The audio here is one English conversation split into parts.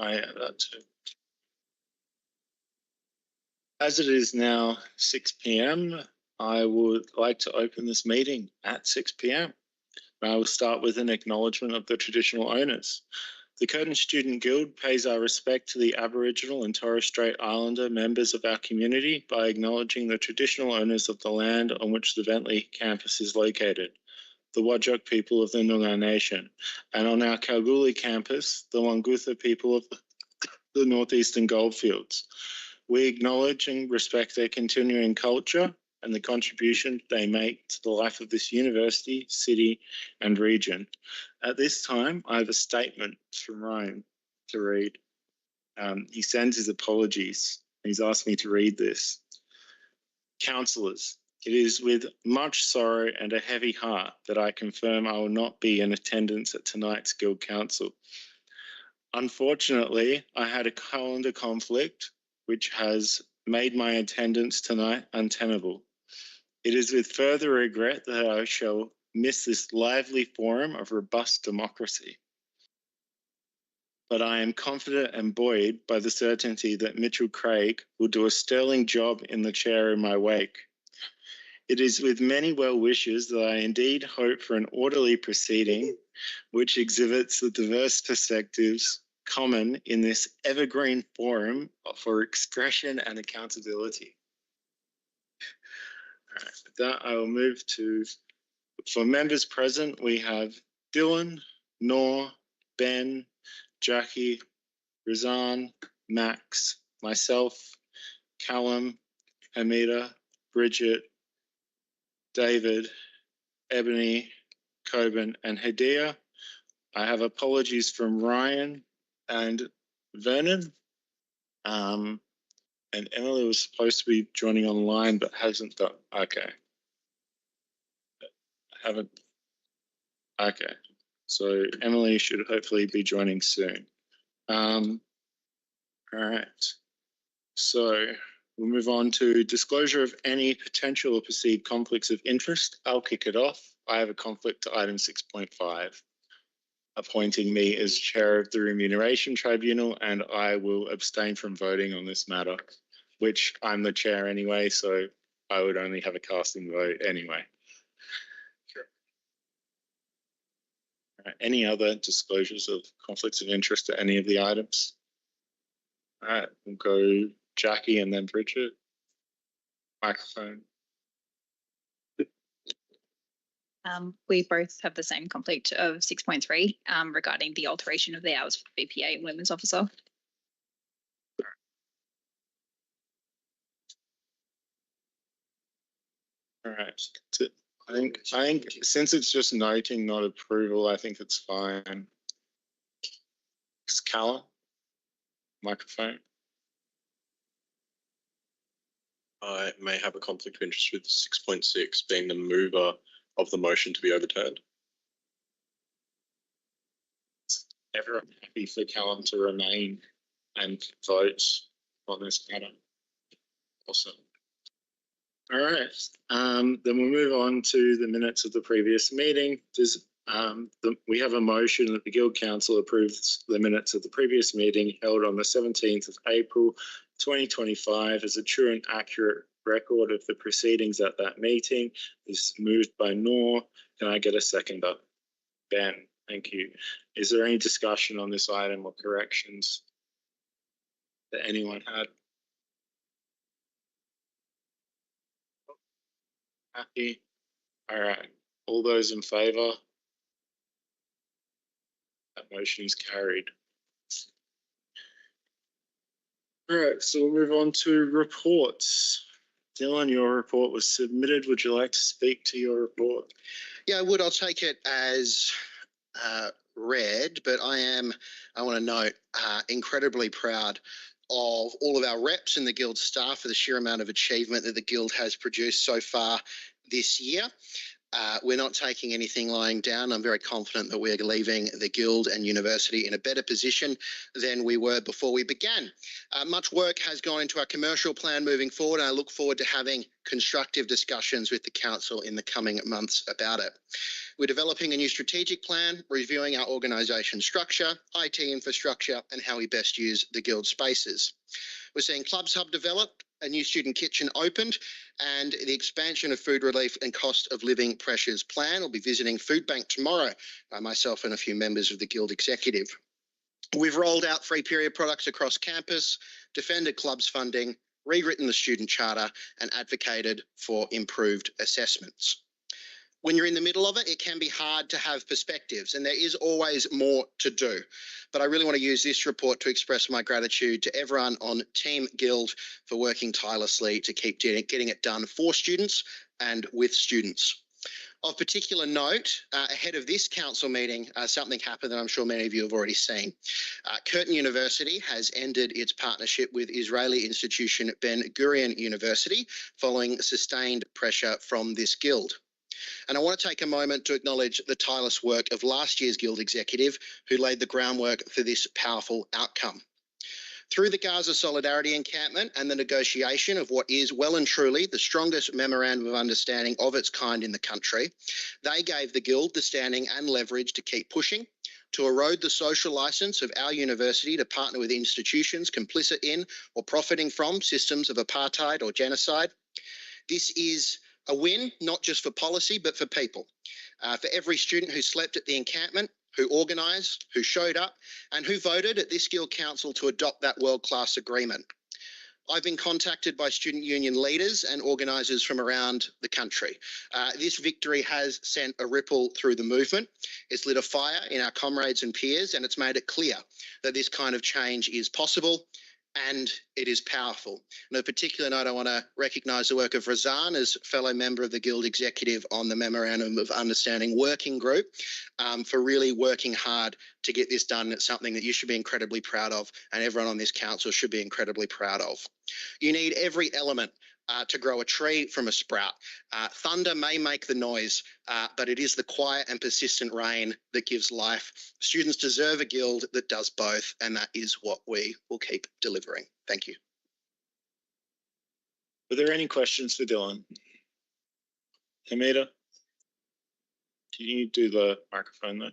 that too. As it is now 6 p.m, I would like to open this meeting at 6 p.m. I will start with an acknowledgement of the traditional owners. The Curtin Student Guild pays our respect to the Aboriginal and Torres Strait Islander members of our community by acknowledging the traditional owners of the land on which the Bentley campus is located, the Whadjuk people of the Noongar Nation, and on our Kalgoorlie campus, the Wangutha people of the Northeastern Goldfields. We acknowledge and respect their continuing culture and the contribution they make to the life of this university, city, and region. At this time, I have a statement from Ryan to read. He sends his apologies. He's asked me to read this. Councillors, it is with much sorrow and a heavy heart that I confirm I will not be in attendance at tonight's Guild Council. Unfortunately, I had a calendar conflict which has made my attendance tonight untenable. It is with further regret that I shall miss this lively forum of robust democracy. But I am confident and buoyed by the certainty that Mitchell Craig will do a sterling job in the chair in my wake. It is with many well wishes that I indeed hope for an orderly proceeding which exhibits the diverse perspectives common in this evergreen forum for expression and accountability. All right, with that, I will move to, for members present, we have Dylan, Noor, Ben, Jackie, Rizan, Max, myself, Callum, Hamida, Bridget, David, Ebony, Coben, and Hadia. I have apologies from Ryan and Vernon. And Emily was supposed to be joining online, but hasn't done. Okay. Haven't. Okay. So Emily should hopefully be joining soon. All right. So we'll move on to disclosure of any potential or perceived conflicts of interest. I'll kick it off. I have a conflict to item 6.5. Appointing me as chair of the Remuneration Tribunal, and I will abstain from voting on this matter, which I'm the chair anyway, so I would only have a casting vote anyway. Sure. Any other disclosures of conflicts of interest to any of the items? All right, we'll go Jackie and then Bridget. Microphone. We both have the same conflict of 6.3 regarding the alteration of the hours for BPA and women's officer. All right. I think since it's just noting, not approval, I think it's fine. Callum, microphone. I may have a conflict of interest with 6.6 being the mover of the motion to be overturned. Everyone happy for Callum to remain and vote on this matter? Awesome. All right, then we'll move on to the minutes of the previous meeting. We have a motion that the Guild Council approves the minutes of the previous meeting held on the 17th of April 2025 as a true and accurate record of the proceedings at that meeting. This is moved by Noor. Can I get a seconder? Ben, thank you. Is there any discussion on this item or corrections that anyone had? Happy? All right. All those in favour? That motion is carried. All right, so we'll move on to reports. Dylan, your report was submitted. Would you like to speak to your report? Yeah, I would. I'll take it as read, but I want to note, incredibly proud of all of our reps and the Guild staff for the sheer amount of achievement that the Guild has produced so far this year. We're not taking anything lying down. I'm very confident that we're leaving the Guild and University in a better position than we were before we began. Much work has gone into our commercial plan moving forward, and I look forward to having constructive discussions with the Council in the coming months about it. We're developing a new strategic plan, reviewing our organisation structure, IT infrastructure, and how we best use the Guild spaces. We're seeing Clubs Hub developed, a new student kitchen opened, and the expansion of food relief and cost of living pressures plan. I'll be visiting Food Bank tomorrow, myself and a few members of the Guild executive. We've rolled out free period products across campus, defended clubs funding, rewritten the student charter, and advocated for improved assessments. When you're in the middle of it, it can be hard to have perspectives, and there is always more to do. But I really want to use this report to express my gratitude to everyone on Team Guild for working tirelessly to keep getting it done for students and with students. Of particular note, ahead of this council meeting, something happened that I'm sure many of you have already seen. Curtin University has ended its partnership with Israeli institution Ben Gurion University following sustained pressure from this guild. And I want to take a moment to acknowledge the tireless work of last year's Guild executive who laid the groundwork for this powerful outcome. Through the Gaza Solidarity Encampment and the negotiation of what is well and truly the strongest memorandum of understanding of its kind in the country, they gave the Guild the standing and leverage to keep pushing, to erode the social licence of our university to partner with institutions complicit in or profiting from systems of apartheid or genocide. This is a win, not just for policy, but for people. For every student who slept at the encampment, who organised, who showed up, and who voted at this Guild Council to adopt that world-class agreement. I've been contacted by student union leaders and organisers from around the country. This victory has sent a ripple through the movement. It's lit a fire in our comrades and peers, and it's made it clear that this kind of change is possible and it is powerful. On a particular note, I want to recognise the work of Razan as fellow member of the Guild executive on the Memorandum of Understanding Working Group for really working hard to get this done. It's something that you should be incredibly proud of, and everyone on this council should be incredibly proud of. You need every element to grow a tree from a sprout. Thunder may make the noise, but it is the quiet and persistent rain that gives life. Students deserve a Guild that does both, and that is what we will keep delivering. Thank you. Are there any questions for Dylan? Hamida? Can you do the microphone though?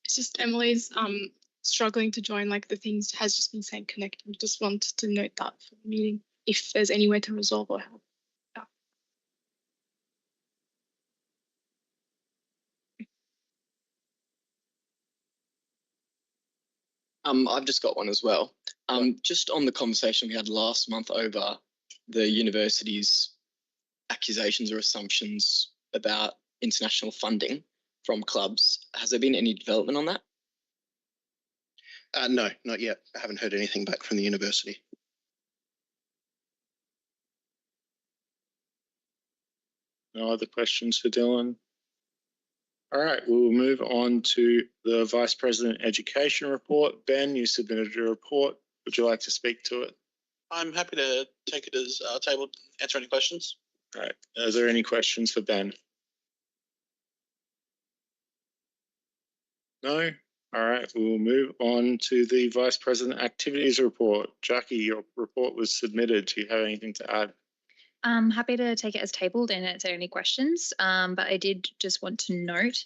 It's just Emily's struggling to join, like the things has just been saying connecting. Just wanted to note that for the meeting, if there's any way to resolve or help. I've just got one as well. Just on the conversation we had last month over the university's accusations or assumptions about international funding from clubs, has there been any development on that? No, not yet. I haven't heard anything back from the university. No other questions for Dylan? All right, we will move on to the Vice President Education report. Ben, you submitted a report. Would you like to speak to it? I'm happy to take it as tabled, answer any questions. All right, is there any questions for Ben? No? All right, we will move on to the Vice President Activities report. Jackie, your report was submitted. Do you have anything to add? I'm happy to take it as tabled and answer any questions, but I did just want to note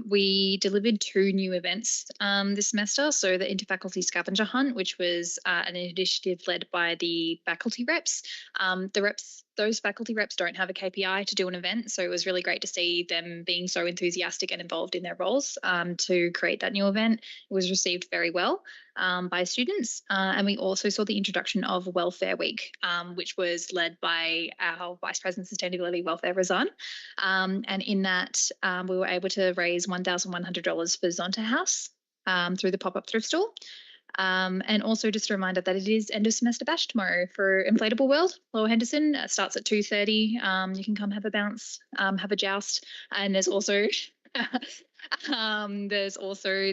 we delivered 2 new events this semester. So the Interfaculty Scavenger Hunt, which was an initiative led by the faculty reps. Those faculty reps don't have a KPI to do an event, so it was really great to see them being so enthusiastic and involved in their roles to create that new event. It was received very well by students, and we also saw the introduction of Welfare Week, which was led by our Vice President Sustainability Welfare, Razan, and in that we were able to raise $1,100 for Zonta House through the pop-up thrift store. And also just a reminder that it is end of semester bash tomorrow for Inflatable World. Lower Henderson starts at 2:30. You can come have a bounce, have a joust, and there's also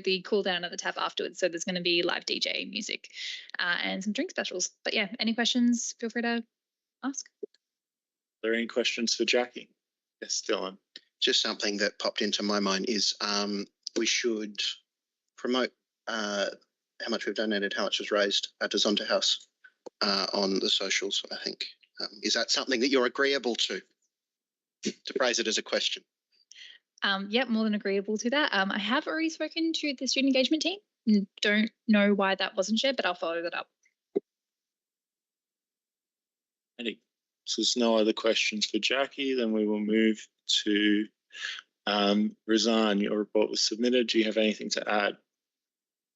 the cool down at the tap afterwards. So there's going to be live DJ music and some drink specials. But yeah, any questions? Feel free to ask. Are there any questions for Jackie? Yes, Dylan. Just something that popped into my mind is we should promote how much we've donated, how much was raised at the Zonta House on the socials, I think. Is that something that you're agreeable to phrase it as a question? Yep, more than agreeable to that. I have already spoken to the student engagement team. Don't know why that wasn't shared, but I'll follow that up. So there's no other questions for Jackie. Then we will move to Razan. Your report was submitted. Do you have anything to add?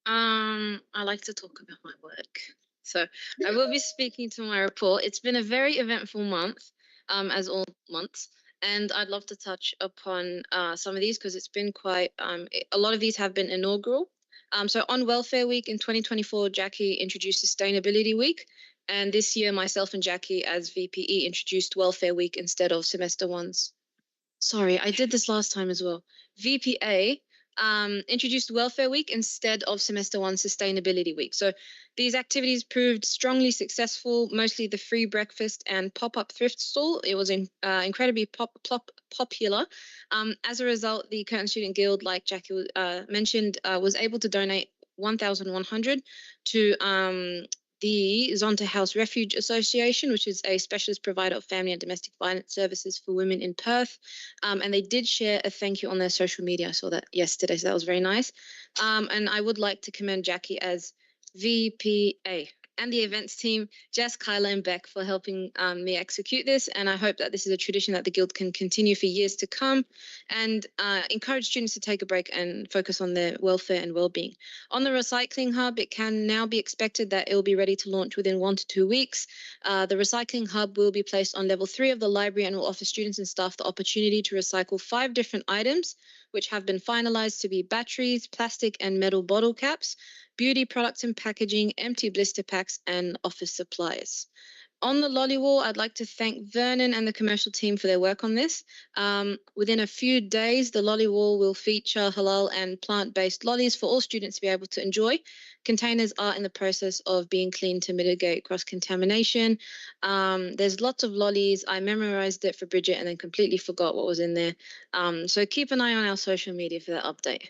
I like to talk about my work. So I will be speaking to my report. It's been a very eventful month, as all months. And I'd love to touch upon some of these because it's been quite, a lot of these have been inaugural. So on Welfare Week in 2024, Jackie introduced Sustainability Week. And this year, myself and Jackie as VPE introduced Welfare Week instead of Semester 1's. Sorry, I did this last time as well. VPA introduced Welfare Week instead of Semester 1 Sustainability Week. So these activities proved strongly successful, mostly the free breakfast and pop-up thrift stall. It was incredibly popular. As a result, the Curtin Student Guild, like Jackie mentioned, was able to donate 1,100 to the Zonta House Refuge Association, which is a specialist provider of family and domestic violence services for women in Perth. And they did share a thank you on their social media. I saw that yesterday, so that was very nice. And I would like to commend Jackie as VPA and the events team, Jess, Kyla and Beck, for helping me execute this. And I hope that this is a tradition that the Guild can continue for years to come and encourage students to take a break and focus on their welfare and well-being. On the Recycling Hub, it can now be expected that it will be ready to launch within 1 to 2 weeks. The Recycling Hub will be placed on level 3 of the library and will offer students and staff the opportunity to recycle 5 different items, which have been finalized to be batteries, plastic and metal bottle caps, beauty products and packaging, empty blister packs, and office supplies. On the lolly wall, I'd like to thank Vernon and the commercial team for their work on this. Within a few days, the lolly wall will feature halal and plant-based lollies for all students to be able to enjoy. Containers are in the process of being cleaned to mitigate cross-contamination. There's lots of lollies. I memorized it for Bridget and then completely forgot what was in there. So keep an eye on our social media for that update.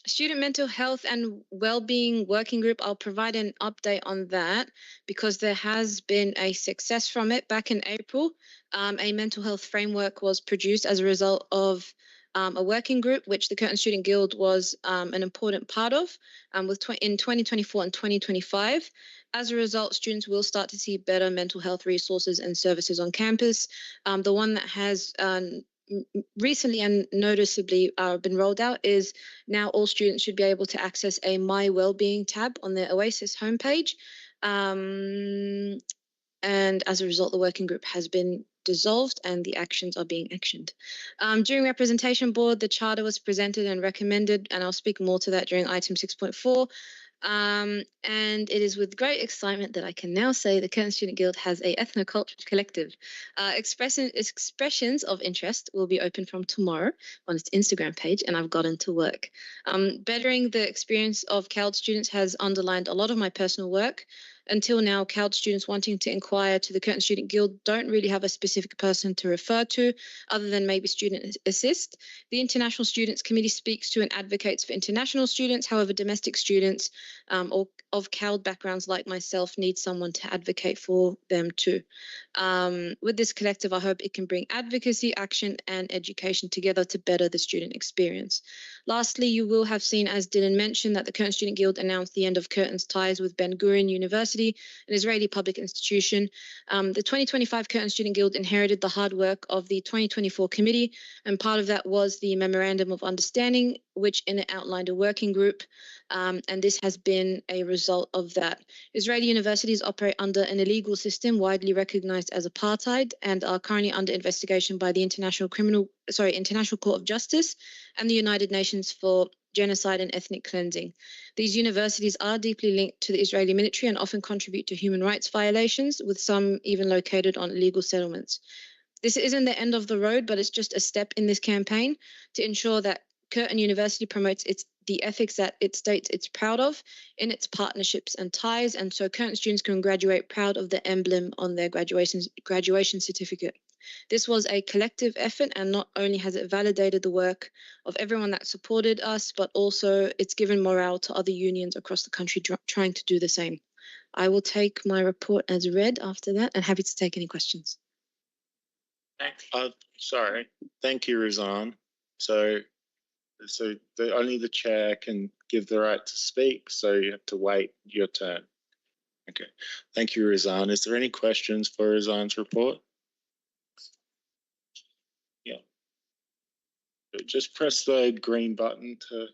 Student Mental Health and Wellbeing Working Group, I'll provide an update on that because there has been a success from it. Back in April, a mental health framework was produced as a result of a working group, which the Curtin Student Guild was an important part of in 2024 and 2025. As a result, students will start to see better mental health resources and services on campus. The one that has recently and noticeably been rolled out is now all students should be able to access a My Wellbeing tab on their Oasis homepage. And as a result, the working group has been dissolved and the actions are being actioned. During representation board, the charter was presented and recommended, and I'll speak more to that during item 6.4. And it is with great excitement that I can now say the Curtin Student Guild has a ethnoculture collective. Expressions of interest will be open from tomorrow on its Instagram page, and I've gotten to work. Bettering the experience of CALD students has underlined a lot of my personal work. Until now, CALD students wanting to inquire to the Curtin Student Guild don't really have a specific person to refer to other than maybe Student Assist. The International Students Committee speaks to and advocates for international students. However, domestic students or of CALD backgrounds like myself need someone to advocate for them too. With this collective, I hope it can bring advocacy, action and education together to better the student experience. Lastly, you will have seen, as Dylan mentioned, that the Curtin Student Guild announced the end of Curtin's ties with Ben Gurion University, an Israeli public institution. The 2025 Curtin Student Guild inherited the hard work of the 2024 committee, and part of that was the Memorandum of Understanding, which in it outlined a working group, and this has been a result of that. Israeli universities operate under an illegal system widely recognized as apartheid and are currently under investigation by the International Court of Justice and the United Nations for genocide and ethnic cleansing. These universities are deeply linked to the Israeli military and often contribute to human rights violations, with some even located on illegal settlements. This isn't the end of the road, but it's just a step in this campaign to ensure that Curtin University promotes the ethics that it states it's proud of in its partnerships and ties, and so Curtin students can graduate proud of the emblem on their graduation certificate. This was a collective effort, and not only has it validated the work of everyone that supported us, but also it's given morale to other unions across the country trying to do the same. I will take my report as read after that and happy to take any questions. Sorry. Thank you, Razan. So only the chair can give the right to speak, so you have to wait your turn. Okay. Thank you, Razan. Is there any questions for Razan's report? Yeah. Just press the green button to...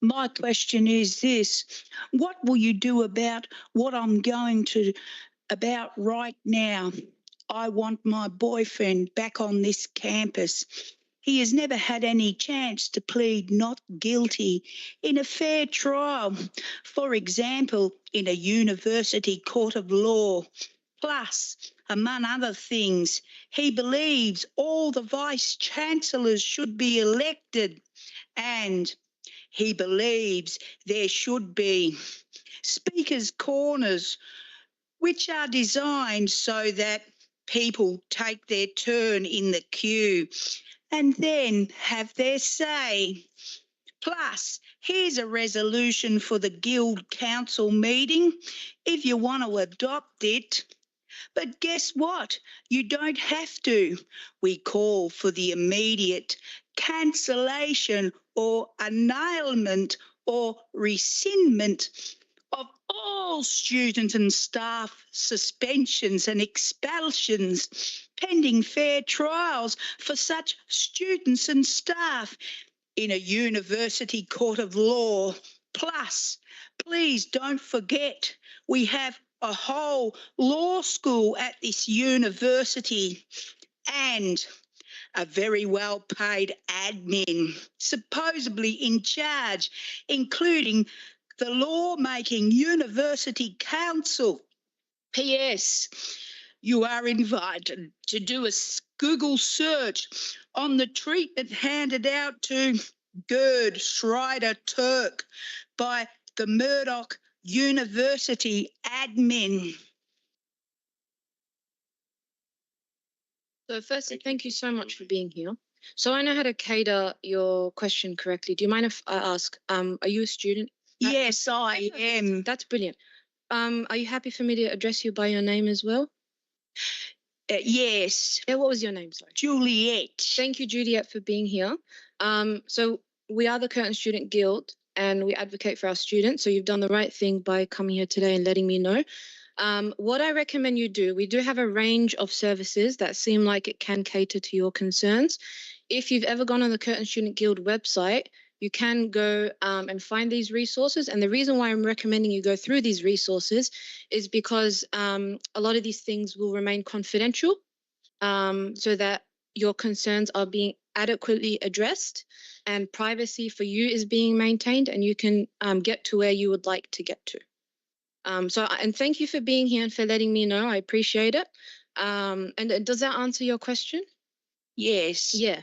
My question is this: what will you do about what I'm going to about right now? I want my boyfriend back on this campus. He has never had any chance to plead not guilty in a fair trial, for example, in a university court of law. Plus, among other things, he believes all the vice-chancellors should be elected, and he believes there should be speakers' corners, which are designed so that people take their turn in the queue and then have their say. Plus, here's a resolution for the Guild Council meeting if you want to adopt it. But guess what? You don't have to. We call for the immediate cancellation or annulment or rescindment of all student and staff suspensions and expulsions pending fair trials for such students and staff in a university court of law. Plus, please don't forget, we have a whole law school at this university and a very well-paid admin supposedly in charge, including the Lawmaking University Council. P.S. You are invited to do a Google search on the treatment handed out to Gerd Schreider Turk by the Murdoch University admin. So firstly, thank you so much for being here. So I know how to cater your question correctly. Do you mind if I ask, are you a student? Yes, I am. That's brilliant. Are you happy for me to address you by your name as well? Yes. Yeah, what was your name? Sorry. Juliet. Thank you, Juliet, for being here. So we are the Curtin Student Guild and we advocate for our students. So you've done the right thing by coming here today and letting me know. What I recommend you do, we do have a range of services that seem like it can cater to your concerns. If you've ever gone on the Curtin Student Guild website, you can go and find these resources. And the reason why I'm recommending you go through these resources is because a lot of these things will remain confidential so that your concerns are being adequately addressed and privacy for you is being maintained and you can get to where you would like to get to. And thank you for being here and for letting me know. I appreciate it. And does that answer your question? Yes. Yeah.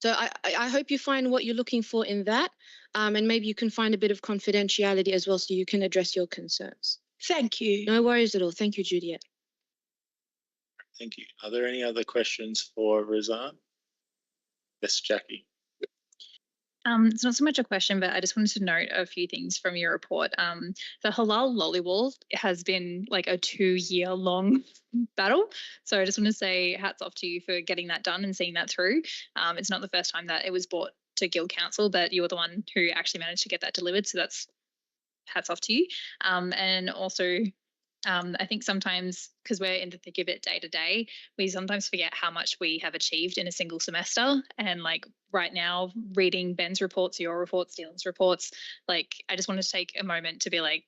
So I hope you find what you're looking for in that, and maybe you can find a bit of confidentiality as well so you can address your concerns. Thank you. No worries at all. Thank you, Juliet. Thank you. Are there any other questions for Razan? Yes, Jackie. It's not so much a question, but I just wanted to note a few things from your report. The Halal Lollywall has been like a 2-year-long battle. So I just want to say hats off to you for getting that done and seeing that through. It's not the first time that it was brought to Guild Council, but you were the one who actually managed to get that delivered. So that's hats off to you. And also, I think sometimes because we're in the thick of it day to day, we sometimes forget how much we have achieved in a single semester. And like right now, reading Ben's reports, your reports, Dylan's reports, like I just wanted to take a moment to be like,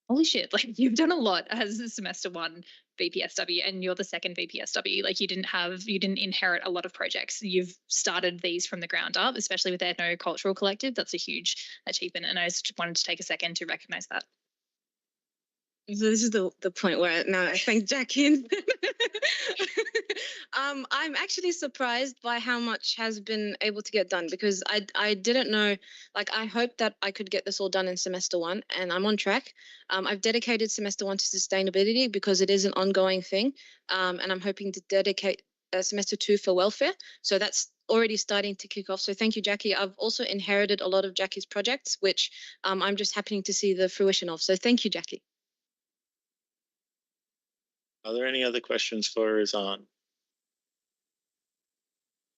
holy shit, like you've done a lot as a semester 1 VPSW and you're the second VPSW. Like you didn't inherit a lot of projects. You've started these from the ground up, especially with the Ethnocultural Collective. That's a huge achievement. And I just wanted to take a second to recognise that. So this is the point where now I thank Jackie. I'm actually surprised by how much has been able to get done because I didn't know, like I hoped that I could get this all done in semester one and I'm on track. I've dedicated semester one to sustainability because it is an ongoing thing. And I'm hoping to dedicate semester two for welfare. So that's already starting to kick off. So thank you, Jackie. I've also inherited a lot of Jackie's projects, which I'm just happening to see the fruition of. So thank you, Jackie. Are there any other questions for Razan?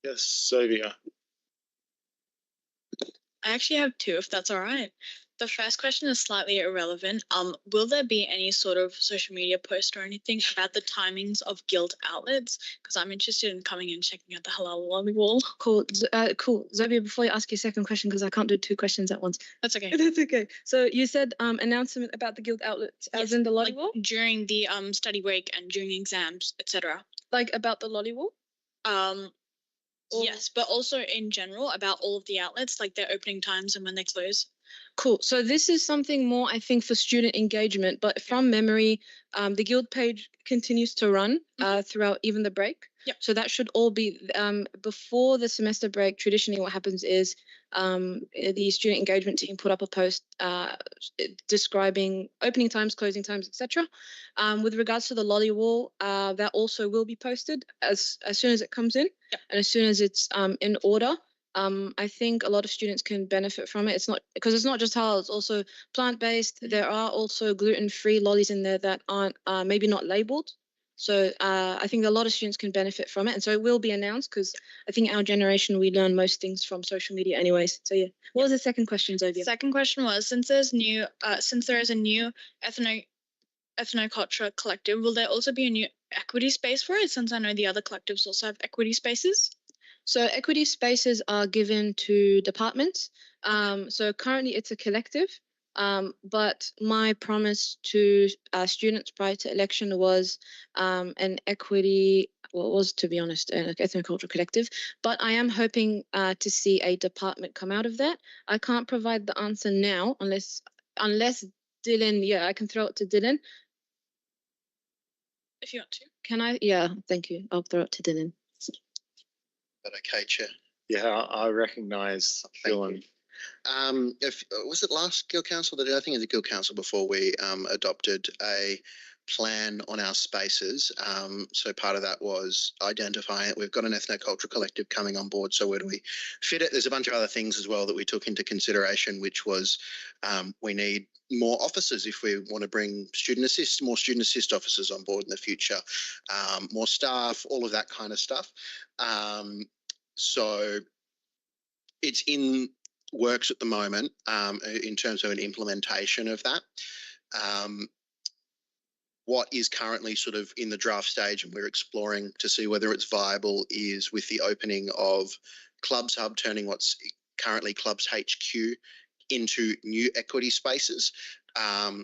Yes, Sylvia. I actually have two, if that's all right. The first question is slightly irrelevant. Will there be any sort of social media post or anything about the timings of guild outlets? Because I'm interested in coming and checking out the halal lobby wall. Cool. Cool. Zobia, before you ask your second question, because I can't do two questions at once. That's okay. That's okay. So you said announcement about the guild outlets as Yes, in the lolly like wall? during the study break and during exams, etc. Like about the lolly wall? Or- Yes, but also in general about all of the outlets, like their opening times and when they close. Cool. So this is something more, I think, for student engagement, but from memory, the guild page continues to run throughout even the break. Yep. So that should all be before the semester break. Traditionally, what happens is the student engagement team put up a post describing opening times, closing times, etc. With regards to the lolly wall, that also will be posted as soon as it comes in. Yep. And as soon as it's in order. I think a lot of students can benefit from it. It's not because it's not just halal, it's also plant-based. There are also gluten-free lollies in there that aren't maybe not labeled. So I think a lot of students can benefit from it. And so it will be announced because I think our generation, we learn most things from social media anyways. So yeah. What was the second question, Zobia? Second question was, since there is a new ethnoculture collective, will there also be a new equity space for it? Since I know the other collectives also have equity spaces. So equity spaces are given to departments. So currently it's a collective, but my promise to students prior to election was an equity, well, it was, to be honest, an ethnocultural collective, but I am hoping to see a department come out of that. I can't provide the answer now unless Dylan, yeah, I can throw it to Dylan. If you want to. Can I? Yeah, thank you. I'll throw it to Dylan. But okay, Chair. Yeah, I recognise Thank Dylan. If was it last Guild Council that I think it was the Guild Council before we adopted a plan on our spaces. So part of that was identifying it. We've got an ethnocultural collective coming on board. So where do we fit it? There's a bunch of other things as well that we took into consideration, which was we need more officers if we want to bring more student assist officers on board in the future, more staff, all of that kind of stuff. So it's in works at the moment in terms of an implementation of that. What is currently sort of in the draft stage and we're exploring to see whether it's viable is with the opening of Clubs Hub, turning what's currently Clubs HQ into new equity spaces.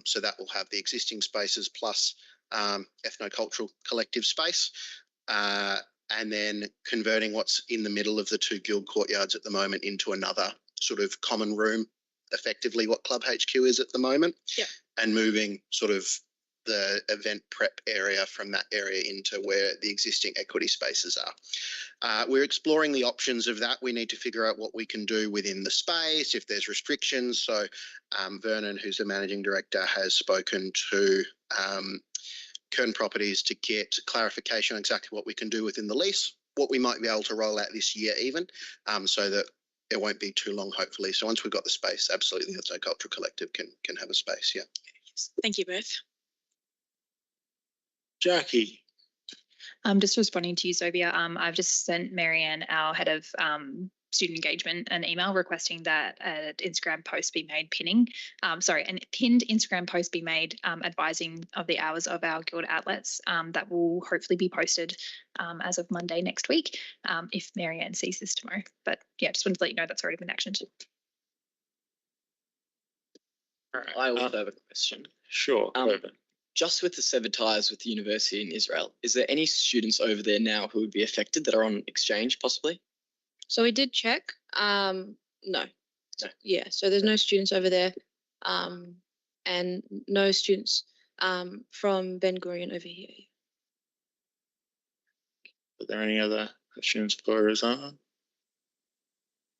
So that will have the existing spaces plus ethnocultural collective space. And then converting what's in the middle of the two guild courtyards at the moment into another sort of common room, effectively what Club HQ is at the moment. Yeah. And moving sort of the event prep area from that area into where the existing equity spaces are. We're exploring the options of that. We need to figure out what we can do within the space, if there's restrictions. So Vernon, who's the managing director, has spoken to Kern Properties to get clarification on exactly what we can do within the lease, what we might be able to roll out this year even, so that it won't be too long, hopefully. So once we've got the space, absolutely, the Ethnocultural Collective can have a space, yeah. Yes. Thank you both. Jackie. Just responding to you, Zobia, I've just sent Marianne, our head of student engagement, an email requesting that an Instagram post be made an pinned Instagram post be made advising of the hours of our guild outlets that will hopefully be posted as of Monday next week if Marianne sees this tomorrow. But yeah, just wanted to let you know that's already been actioned. All right. I also have a question. Sure. Coben. Just with the severed ties with the university in Israel, is there any students over there now who would be affected that are on exchange possibly? So we did check. No. Yeah. So there's no students over there, and no students from Ben Gurion over here. Are there any other questions for Rosanna?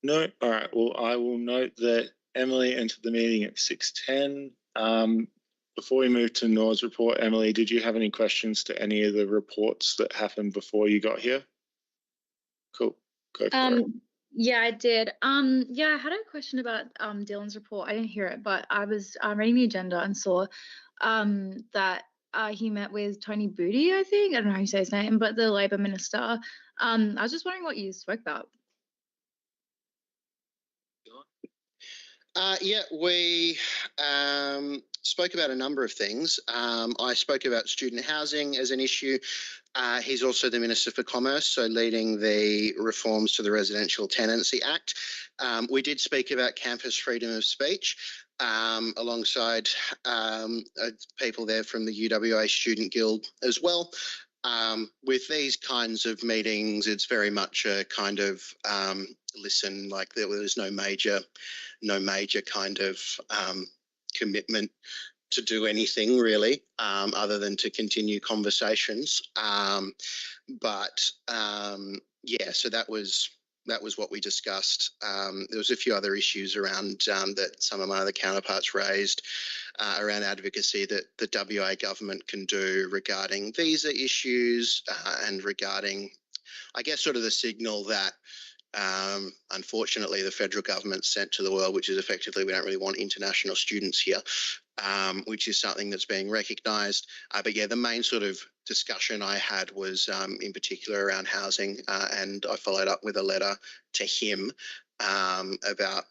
No? All right. Well, I will note that Emily entered the meeting at 6:10. Before we move to Nor's report, Emily, did you have any questions to any of the reports that happened before you got here? Cool. Go for it. Yeah, I did. Yeah, I had a question about Dylan's report. I didn't hear it, but I was reading the agenda and saw that he met with Tony Booty, I think. I don't know how you say his name, but the Labor Minister. I was just wondering what you spoke about. Yeah, we spoke about a number of things. I spoke about student housing as an issue. He's also the Minister for Commerce, so leading the reforms to the Residential Tenancy Act. We did speak about campus freedom of speech alongside people there from the UWA Student Guild as well. With these kinds of meetings, it's very much a kind of listen, like there was no major kind of commitment to do anything really, other than to continue conversations. Yeah, so that was what we discussed. There was a few other issues around that some of my other counterparts raised around advocacy that the WA government can do regarding visa issues and regarding, I guess, sort of the signal that unfortunately the federal government sent to the world, which is effectively we don't really want international students here, which is something that's being recognised. But yeah, the main sort of discussion I had was in particular around housing, and I followed up with a letter to him about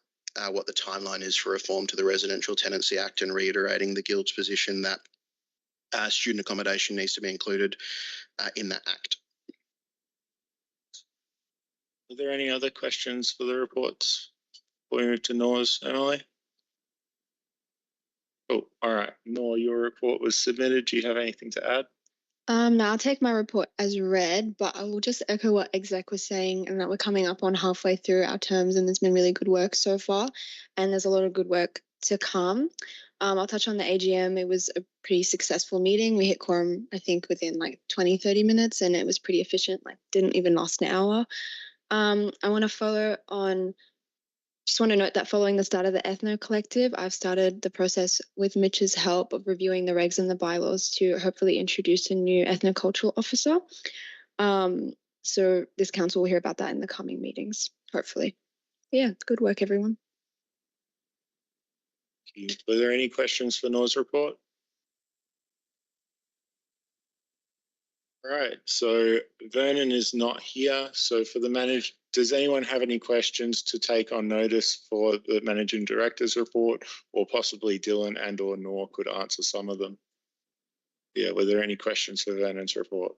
what the timeline is for reform to the Residential Tenancy Act and reiterating the Guild's position that student accommodation needs to be included in that act. Are there any other questions for the reports before we move to Nor's, Emily? Oh, all right. Nor, your report was submitted. Do you have anything to add? No, I'll take my report as read, but I will just echo what Exec was saying, and that we're coming up on halfway through our terms, and there's been really good work so far, and there's a lot of good work to come. I'll touch on the AGM. It was a pretty successful meeting. We hit quorum, I think, within like 20, 30 minutes, and it was pretty efficient, like didn't even last an hour. I want to follow on. Just want to note that following the start of the Ethno Collective, I've started the process with Mitch's help of reviewing the regs and the bylaws to hopefully introduce a new ethnocultural officer. So this council will hear about that in the coming meetings, hopefully. Yeah, good work, everyone. Were there any questions for Nor's report? All right, so Vernon is not here. So for the manager, does anyone have any questions to take on notice for the managing director's report, or possibly Dylan and or Nor could answer some of them? Yeah, were there any questions for Vernon's report?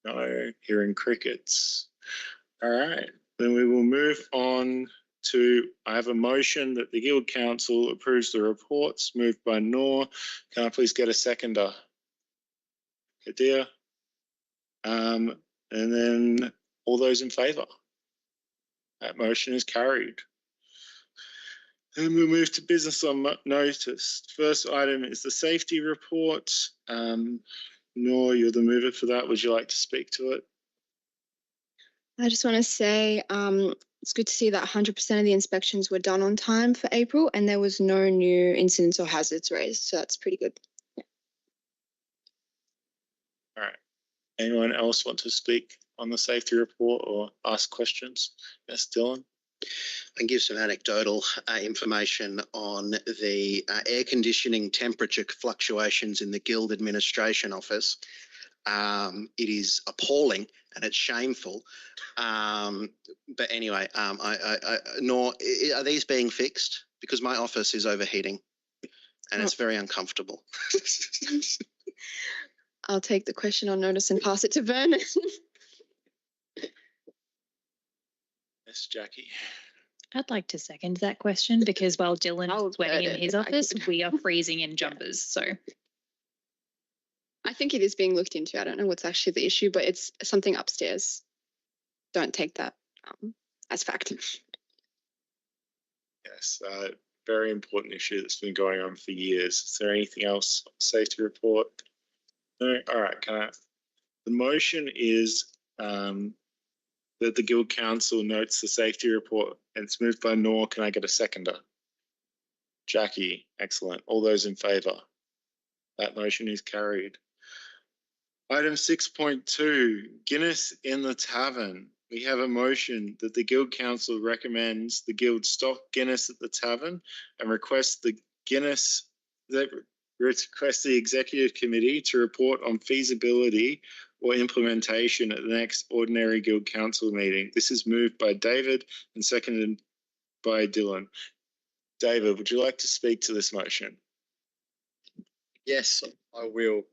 No, hearing crickets. All right, then we will move on to, I have a motion that the Guild Council approves the reports, moved by Nor. Can I please get a seconder? Kadir. And then all those in favour? That motion is carried. Then we'll move to business on notice. First item is the safety report. Nor, you're the mover for that. Would you like to speak to it? I just want to say it's good to see that 100% of the inspections were done on time for April, and there was no new incidents or hazards raised. So that's pretty good. Yeah. All right. Anyone else want to speak on the safety report or ask questions? Yes, Dylan. I can give some anecdotal information on the air conditioning temperature fluctuations in the Guild Administration Office. It is appalling and it's shameful. But anyway, Nor, are these being fixed? Because my office is overheating and it's very uncomfortable. I'll take the question on notice and pass it to Vernon. Yes, Jackie. I'd like to second that question because while Dylan I'll is sweating in vote it his if I office, could. we are freezing in jumpers. So I think it is being looked into. I don't know what's actually the issue, but it's something upstairs. Don't take that as fact. Yes, very important issue that's been going on for years. Is there anything else on the safety report? No, all right. The motion is that the Guild Council notes the safety report, and it's moved by Noor. Can I get a seconder? Jackie, excellent. All those in favour? That motion is carried. Item 6.2, Guinness in the Tavern. We have a motion that the Guild Council recommends the Guild stock Guinness at the tavern and requests the Executive Committee to report on feasibility or implementation at the next ordinary Guild Council meeting. This is moved by David and seconded by Dylan. David, would you like to speak to this motion? Yes, I will.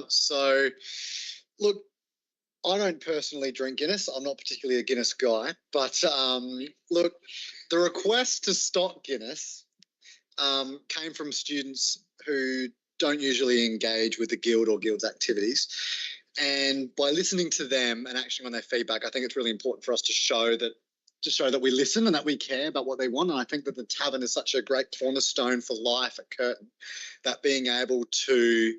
So, look, I don't personally drink Guinness. I'm not particularly a Guinness guy, but look, the request to stock Guinness came from students who don't usually engage with the Guild or Guild's activities. And by listening to them and acting on their feedback, I think it's really important for us to show that we listen and that we care about what they want. And I think that the tavern is such a great cornerstone for life at Curtin, that being able to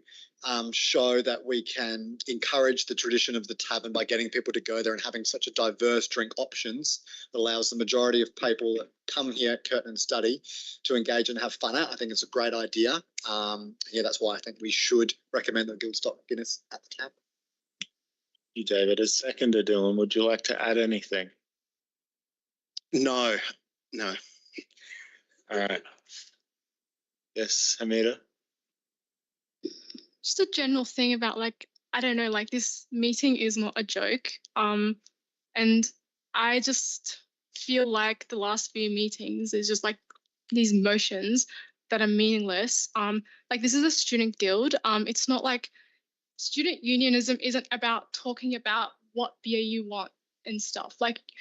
show that we can encourage the tradition of the tavern by getting people to go there and having such a diverse drink options that allows the majority of people that come here at Curtin and study to engage and have fun at. I think it's a great idea. Yeah, that's why I think we should recommend that Guild stock Guinness at the tavern. You, David, as seconder, Dylan, would you like to add anything? No. All right. Yes, Hamida? Just a general thing about I don't know, this meeting is not a joke. And I just feel like the last few meetings is just these motions that are meaningless. This is a student guild. It's not like student unionism isn't about talking about what BAU want and stuff.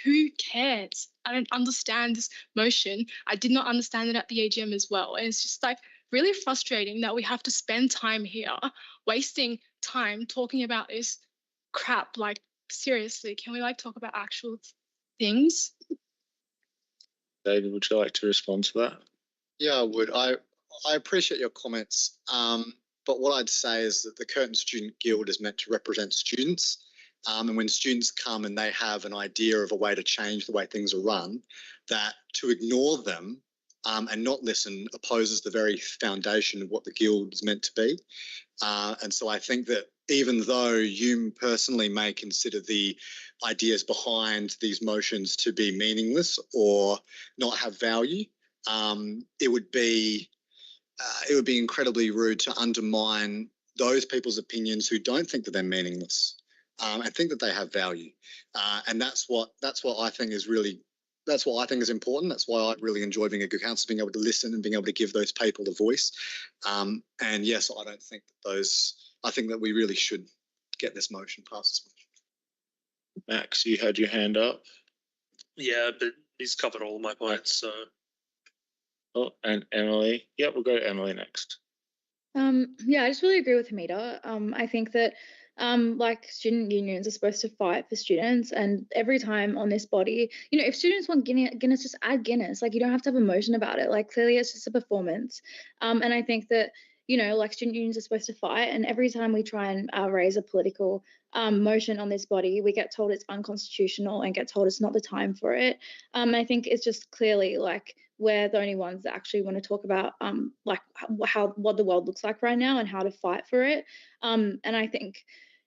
Who cares? I don't understand this motion. I did not understand it at the AGM as well. And it's just really frustrating that we have to spend time here, wasting time talking about this crap. Seriously, can we talk about actual things? David, would you like to respond to that? Yeah, I would. I appreciate your comments. But what I'd say is that the Curtin Student Guild is meant to represent students. And when students come and they have an idea of a way to change the way things are run, that to ignore them and not listen opposes the very foundation of what the Guild is meant to be. And so I think that even though you personally may consider the ideas behind these motions to be meaningless or not have value, it would be incredibly rude to undermine those people's opinions who don't think that they're meaningless and think that they have value. And that's what I think is really. That's what I think is important. That's why I really enjoy being a good council, being able to listen and being able to give those people a voice. And yes, I don't think that I think that we really should get this motion passed. Max, you had your hand up. Yeah, but he's covered all my points, so. Oh, and Emily. Yeah, we'll go to Emily next. Yeah, I just really agree with Hamida. I think that student unions are supposed to fight for students, and every time on this body, if students want Guinness, just add Guinness. You don't have to have emotion about it. Clearly it's just a performance. And I think that, student unions are supposed to fight, and every time we try and raise a political motion on this body, we get told it's unconstitutional and get told it's not the time for it. I think it's just clearly we're the only ones that actually want to talk about what the world looks like right now and how to fight for it. And I think,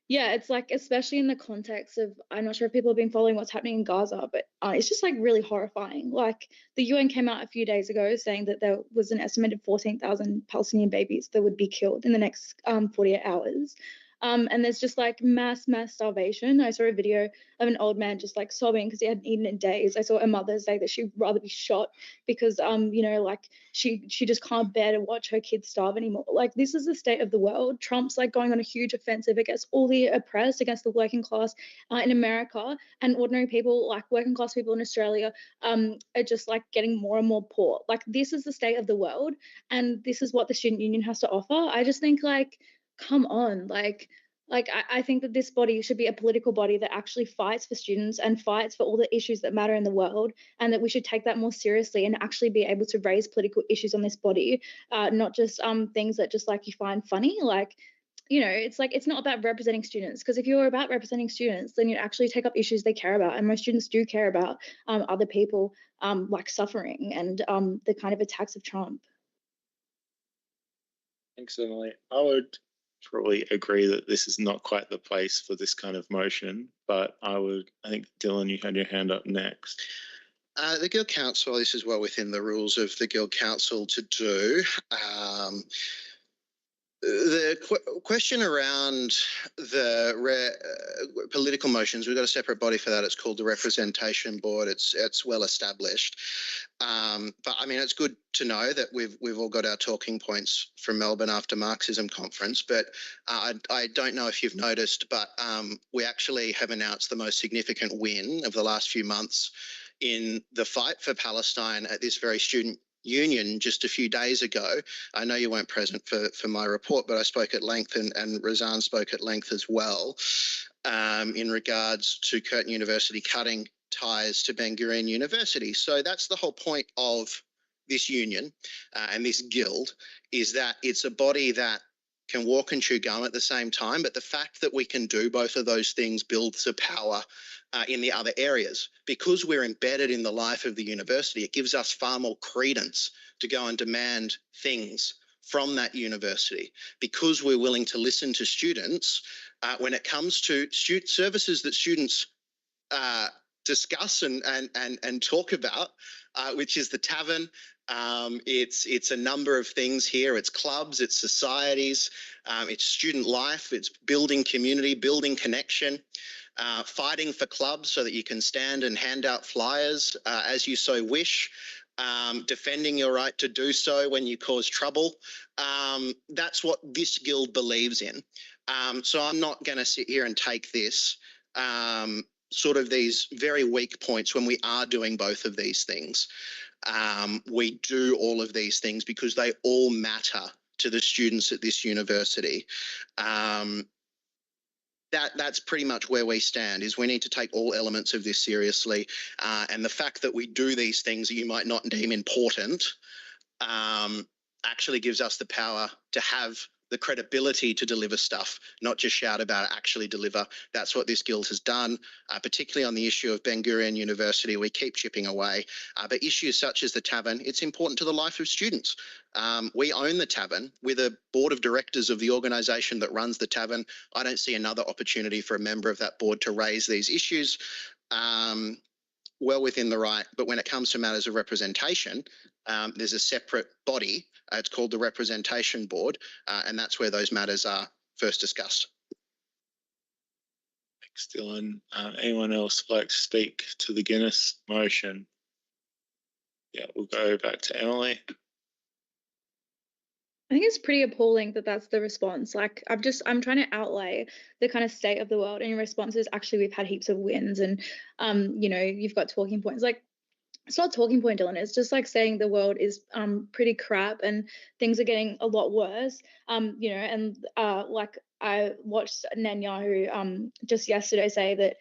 yeah, it's especially in the context of, I'm not sure if people have been following what's happening in Gaza, but it's just really horrifying. The UN came out a few days ago saying that there was an estimated 14,000 Palestinian babies that would be killed in the next 48 hours. And there's just mass starvation. I saw a video of an old man just sobbing because he hadn't eaten in days. I saw a mother say that she'd rather be shot because she just can't bear to watch her kids starve anymore. This is the state of the world. Trump's going on a huge offensive against all the oppressed, against the working class in America, and ordinary people, working class people in Australia, are just getting more and more poor. This is the state of the world, and this is what the student union has to offer. I just think come on, I think that this body should be a political body that actually fights for students and fights for all the issues that matter in the world, and that we should take that more seriously and actually be able to raise political issues on this body, not just things that just you find funny. it's like it's not about representing students, because if you're about representing students, then you actually take up issues they care about, and most students do care about other people like suffering and the kind of attacks of Trump. Thanks, Emily. I would probably agree that this is not quite the place for this kind of motion, but I think, Dylan, you had your hand up next. The Guild Council, this is well within the rules of the Guild Council to do. The question around the political motions, we've got a separate body for that. It's called the Representation Board. It's well established. But I mean, it's good to know that we've all got our talking points from Melbourne after Marxism conference. But I don't know if you've noticed, but we actually have announced the most significant win of the last few months in the fight for Palestine at this very student union just a few days ago. I know you weren't present for my report, but I spoke at length and Razan spoke at length as well in regards to Curtin University cutting ties to Ben Gurion University. So that's the whole point of this union and this guild, is that it's a body that can walk and chew gum at the same time. But the fact that we can do both of those things builds the power in the other areas. Because we're embedded in the life of the university, it gives us far more credence to go and demand things from that university, because we're willing to listen to students when it comes to services that students discuss and talk about, which is the tavern. It's a number of things here. It's clubs, it's societies, it's student life, it's building community, building connection. Fighting for clubs so that you can stand and hand out flyers as you so wish, defending your right to do so when you cause trouble. That's what this guild believes in. So I'm not going to sit here and take this sort of these very weak points when we are doing both of these things. We do all of these things because they all matter to the students at this university. That's pretty much where we stand, is we need to take all elements of this seriously. And the fact that we do these things that you might not deem important actually gives us the power to have the credibility to deliver stuff, not just shout about it, actually deliver. That's what this guild has done, particularly on the issue of Ben Gurion University. We keep chipping away. But issues such as the tavern, it's important to the life of students. We own the tavern. We're the board of directors of the organisation that runs the tavern. I don't see another opportunity for a member of that board to raise these issues. Well within the right, but when it comes to matters of representation, there's a separate body. It's called the Representation Board, and that's where those matters are first discussed. Thanks, Dylan. Anyone else like to speak to the Guinness motion? Yeah, we'll go back to Emily. I think it's pretty appalling that that's the response. Like, I'm trying to outlay the kind of state of the world, and your response is actually we've had heaps of wins, and you've got talking points. Like, it's not a talking point, Dylan. It's just like saying the world is pretty crap and things are getting a lot worse. Like I watched Netanyahu just yesterday say that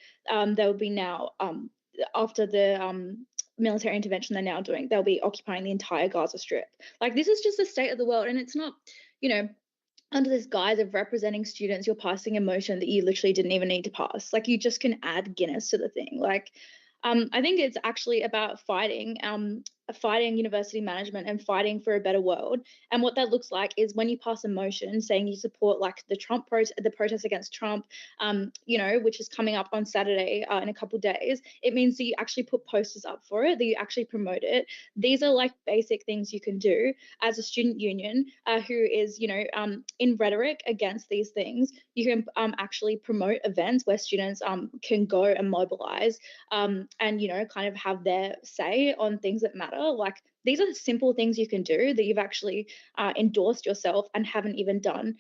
there will be now after the military intervention they're now doing, they'll be occupying the entire Gaza Strip. Like, this is just the state of the world, and it's not, under this guise of representing students, you're passing a motion that you literally didn't even need to pass. Like, you just can add Guinness to the thing. Like, I think it's actually about fighting university management and fighting for a better world. And what that looks like is when you pass a motion saying you support like the protest against Trump, which is coming up on Saturday in a couple of days, it means that you actually put posters up for it, that you actually promote it. These are like basic things you can do as a student union who is, in rhetoric against these things. You can actually promote events where students can go and mobilize and, kind of have their say on things that matter. Like, these are simple things you can do that you've actually endorsed yourself and haven't even done.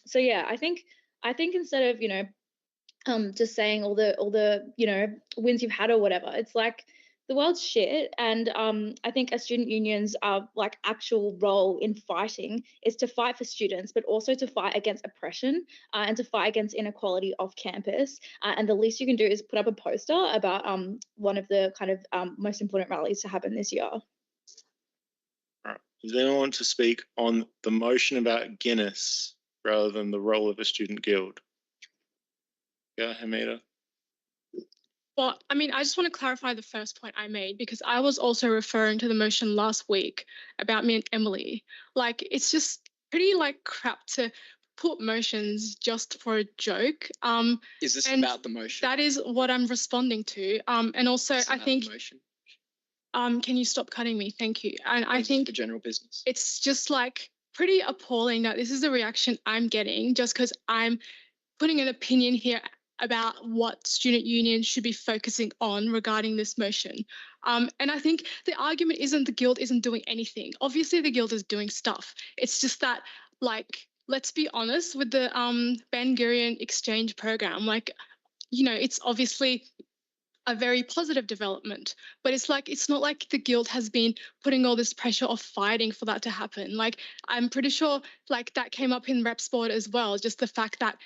So yeah, I think instead of just saying all the wins you've had or whatever, it's like the world's shit, and I think a student union's like actual role in fighting is to fight for students, but also to fight against oppression and to fight against inequality off campus. And the least you can do is put up a poster about one of the kind of most important rallies to happen this year. All right. Does anyone want to speak on the motion about Guinness? rather than the role of a student guild. Yeah, Hamida. Well, I mean, I just want to clarify the first point I made because I was also referring to the motion last week about me and Emily. Like, it's just pretty like crap to put motions just for a joke. Is this and about the motion? That is what I'm responding to. And also, Is this I about think, the motion? can you stop cutting me? Thank you. And I Or is this think for general business. it's just like pretty appalling that this is the reaction I'm getting just because I'm putting an opinion here about what student union should be focusing on regarding this motion. And I think the argument isn't the guild isn't doing anything. Obviously, the guild is doing stuff. It's just that, like, let's be honest with the Ben Gurion exchange program. Like, you know, it's obviously a very positive development, but it's like it's not like the guild has been putting all this pressure of fighting for that to happen. Like, I'm pretty sure like that came up in Rep Sport as well, just the fact that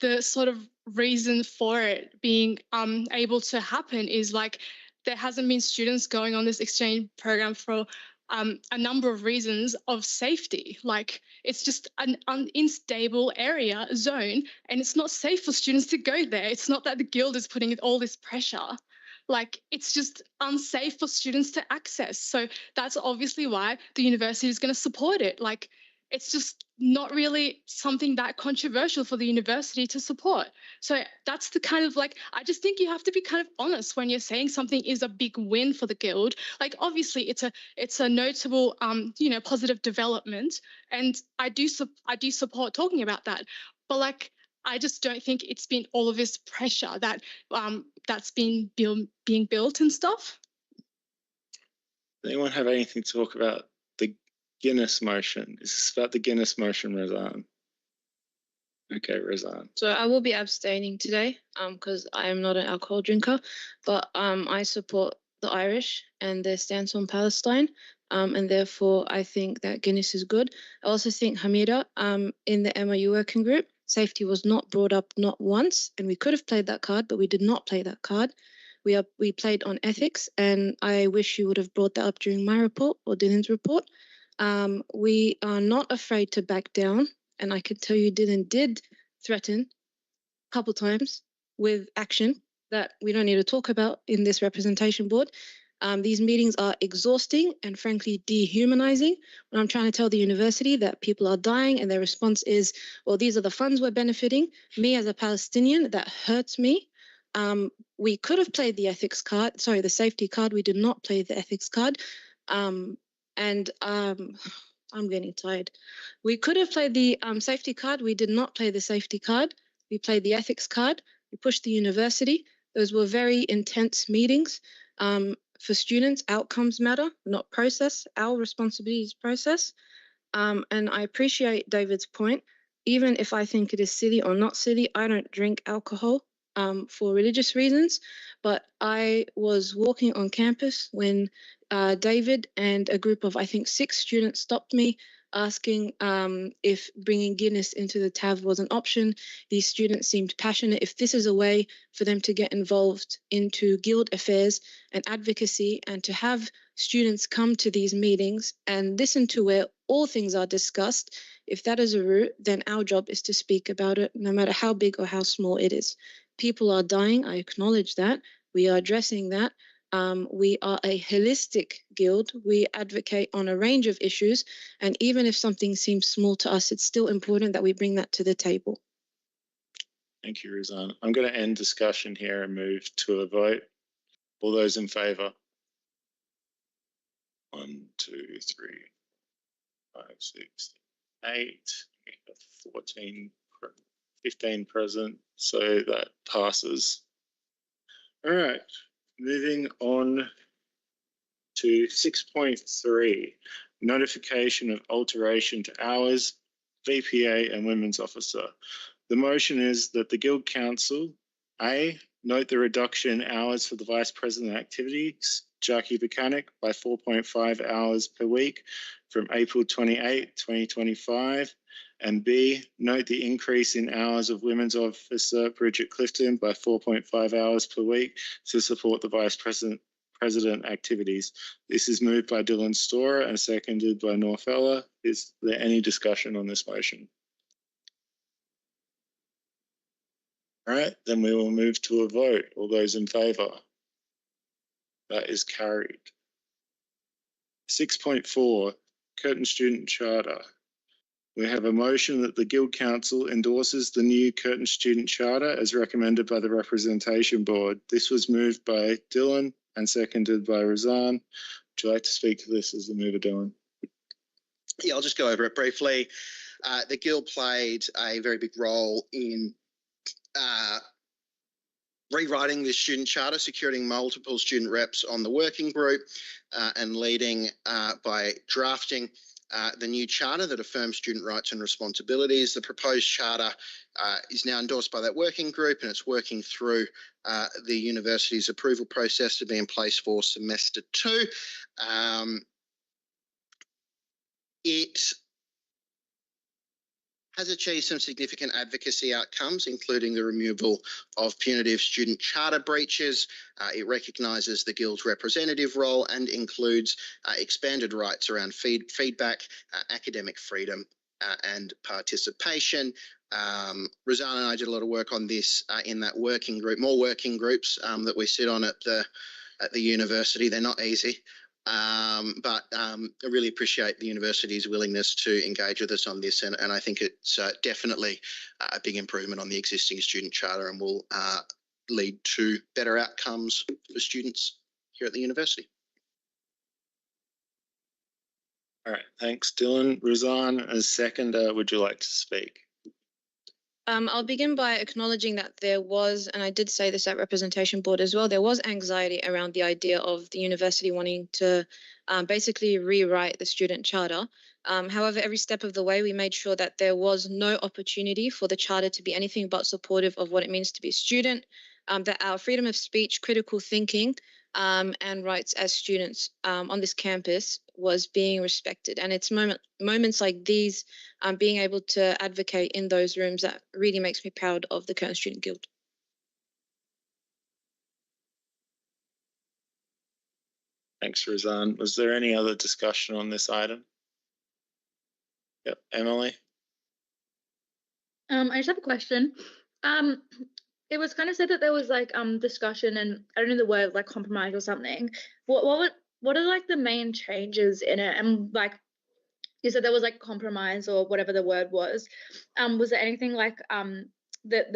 the sort of reason for it being able to happen is like there hasn't been students going on this exchange program for a number of reasons of safety. Like, it's just an unstable area zone and it's not safe for students to go there. It's not that the guild is putting all this pressure. Like, it's just unsafe for students to access. So that's obviously why the university is going to support it. Like, it's just not really something that controversial for the university to support. So that's the kind of like, I just think you have to be kind of honest when you're saying something is a big win for the guild. Like, obviously it's a notable, you know, positive development. And I do support talking about that. But like, I just don't think it's been all of this pressure that that's been being built and stuff. Anyone have anything to talk about the Guinness motion? Is this about the Guinness motion, Razan? Okay, Razan. So I will be abstaining today because I am not an alcohol drinker, but I support the Irish and their stance on Palestine. And therefore, I think that Guinness is good. I also think, Hamida, in the MOU working group, safety was not brought up not once, and we could have played that card, but we did not play that card. We played on ethics, and I wish you would have brought that up during my report or Dylan's report. We are not afraid to back down, and I can tell you Dylan did threaten a couple times with action that we don't need to talk about in this representation board. These meetings are exhausting and frankly dehumanizing when I'm trying to tell the university that people are dying and their response is, well, these are the funds we're benefiting. Me as a Palestinian, that hurts me. We could have played the ethics card, sorry, the safety card. We did not play the ethics card. I'm getting tired. We could have played the safety card. We did not play the safety card. We played the ethics card. We pushed the university. Those were very intense meetings. For students, outcomes matter, not process. Our responsibility is process. And I appreciate David's point. Even if I think it is silly or not silly, I don't drink alcohol for religious reasons. But I was walking on campus when David and a group of, I think, 6 students stopped me asking if bringing Guinness into the TAV was an option. These students seemed passionate. If this is a way for them to get involved into guild affairs and advocacy and to have students come to these meetings and listen to where all things are discussed, if that is a route, then our job is to speak about it, no matter how big or how small it is. People are dying. I acknowledge that. We are addressing that. We are a holistic guild. We advocate on a range of issues. And even if something seems small to us, it's still important that we bring that to the table. Thank you, Razan. I'm going to end discussion here and move to a vote. All those in favour? 1, 2, 3, 5, 6, 8. We have 14, 15 present, so that passes. All right. Moving on to 6.3, notification of alteration to hours, VPA and Women's Officer. The motion is that the Guild Council, A, note the reduction in hours for the Vice President activities, Jackie Buchanan, by 4.5 hours per week from April 28, 2025, and B, note the increase in hours of Women's Officer Bridget Clifton by 4.5 hours per week to support the Vice President activities. This is moved by Dylan Storer and seconded by Norfella. Is there any discussion on this motion? All right, then we will move to a vote. All those in favour? That is carried. 6.4, Curtin Student Charter. We have a motion that the Guild Council endorses the new Curtin Student Charter as recommended by the Representation Board. This was moved by Dylan and seconded by Razan. Would you like to speak to this as the mover, Dylan? Yeah, I'll just go over it briefly. The Guild played a very big role in rewriting the student charter, securing multiple student reps on the working group and leading by drafting the new charter that affirms student rights and responsibilities. The proposed charter is now endorsed by that working group and it's working through the university's approval process to be in place for semester 2. It has achieved some significant advocacy outcomes, including the removal of punitive student charter breaches. It recognises the Guild's representative role and includes expanded rights around feedback, academic freedom and participation. Razan and I did a lot of work on this in that working group, more working groups that we sit on at the university. They're not easy. But I really appreciate the university's willingness to engage with us on this, and I think it's definitely a big improvement on the existing student charter and will lead to better outcomes for students here at the university. All right, thanks, Dylan. Razan, as seconder, would you like to speak? I'll begin by acknowledging that there was, and I did say this at Representation Board as well, there was anxiety around the idea of the university wanting to basically rewrite the student charter. However, every step of the way, we made sure that there was no opportunity for the charter to be anything but supportive of what it means to be a student, that our freedom of speech, critical thinking, and rights as students on this campus was being respected. And it's moments like these, being able to advocate in those rooms, that really makes me proud of the Curtin Student Guild. Thanks, Razan. Was there any other discussion on this item? Yep, Emily? I just have a question. It was kind of said that there was like discussion and I don't know the word, like compromise or something. What are like the main changes in it? And like you said there was like compromise or whatever the word was. Was there anything like that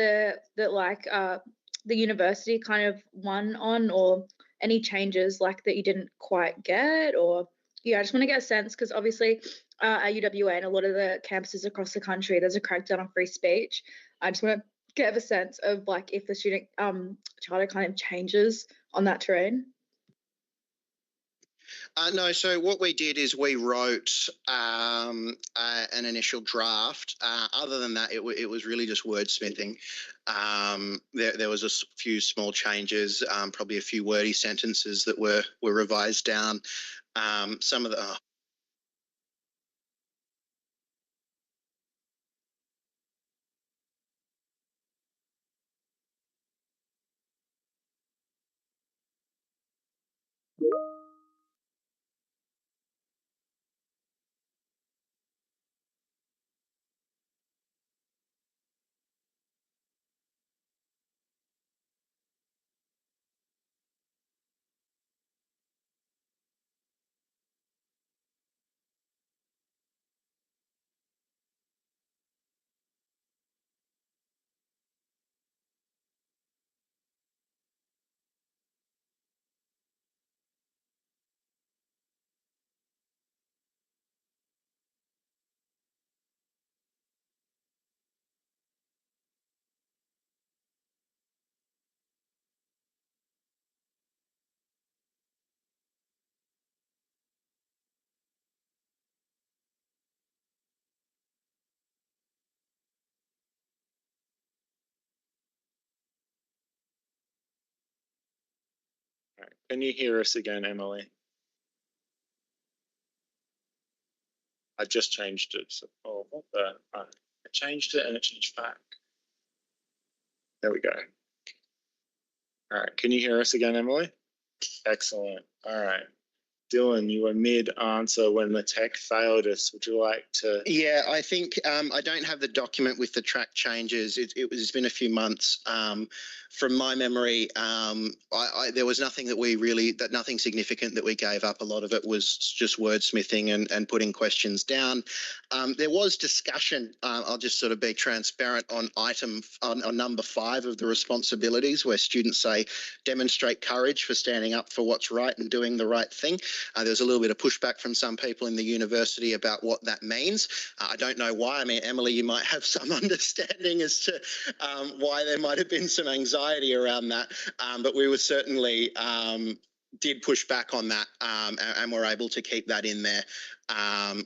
the university kind of won on, or any changes like that you didn't quite get? Or yeah, I just want to get a sense, because obviously at UWA and a lot of the campuses across the country, there's a crackdown on free speech. I just want to get a sense of like if the student charter kind of changes on that terrain. No, so what we did is we wrote an initial draft. Other than that, it was really just wordsmithing. There was a few small changes, probably a few wordy sentences that were revised down. Some of the All right. Can you hear us again, Emily? I just changed it. So, oh, what the? I changed it and it changed back. There we go. All right. Can you hear us again, Emily? Excellent. All right. Dylan, you were mid-answer when the tech failed us. Would you like to? Yeah, I think I don't have the document with the track changes. It's been a few months. From my memory, there was nothing nothing significant that we gave up. A lot of it was just wordsmithing and putting questions down. There was discussion. I'll just sort of be transparent on on number 5 of the responsibilities, where students say demonstrate courage for standing up for what's right and doing the right thing. There's a little bit of pushback from some people in the university about what that means. I don't know why. I mean, Emily, you might have some understanding as to why there might have been some anxiety around that, but we were certainly did push back on that and were able to keep that in there,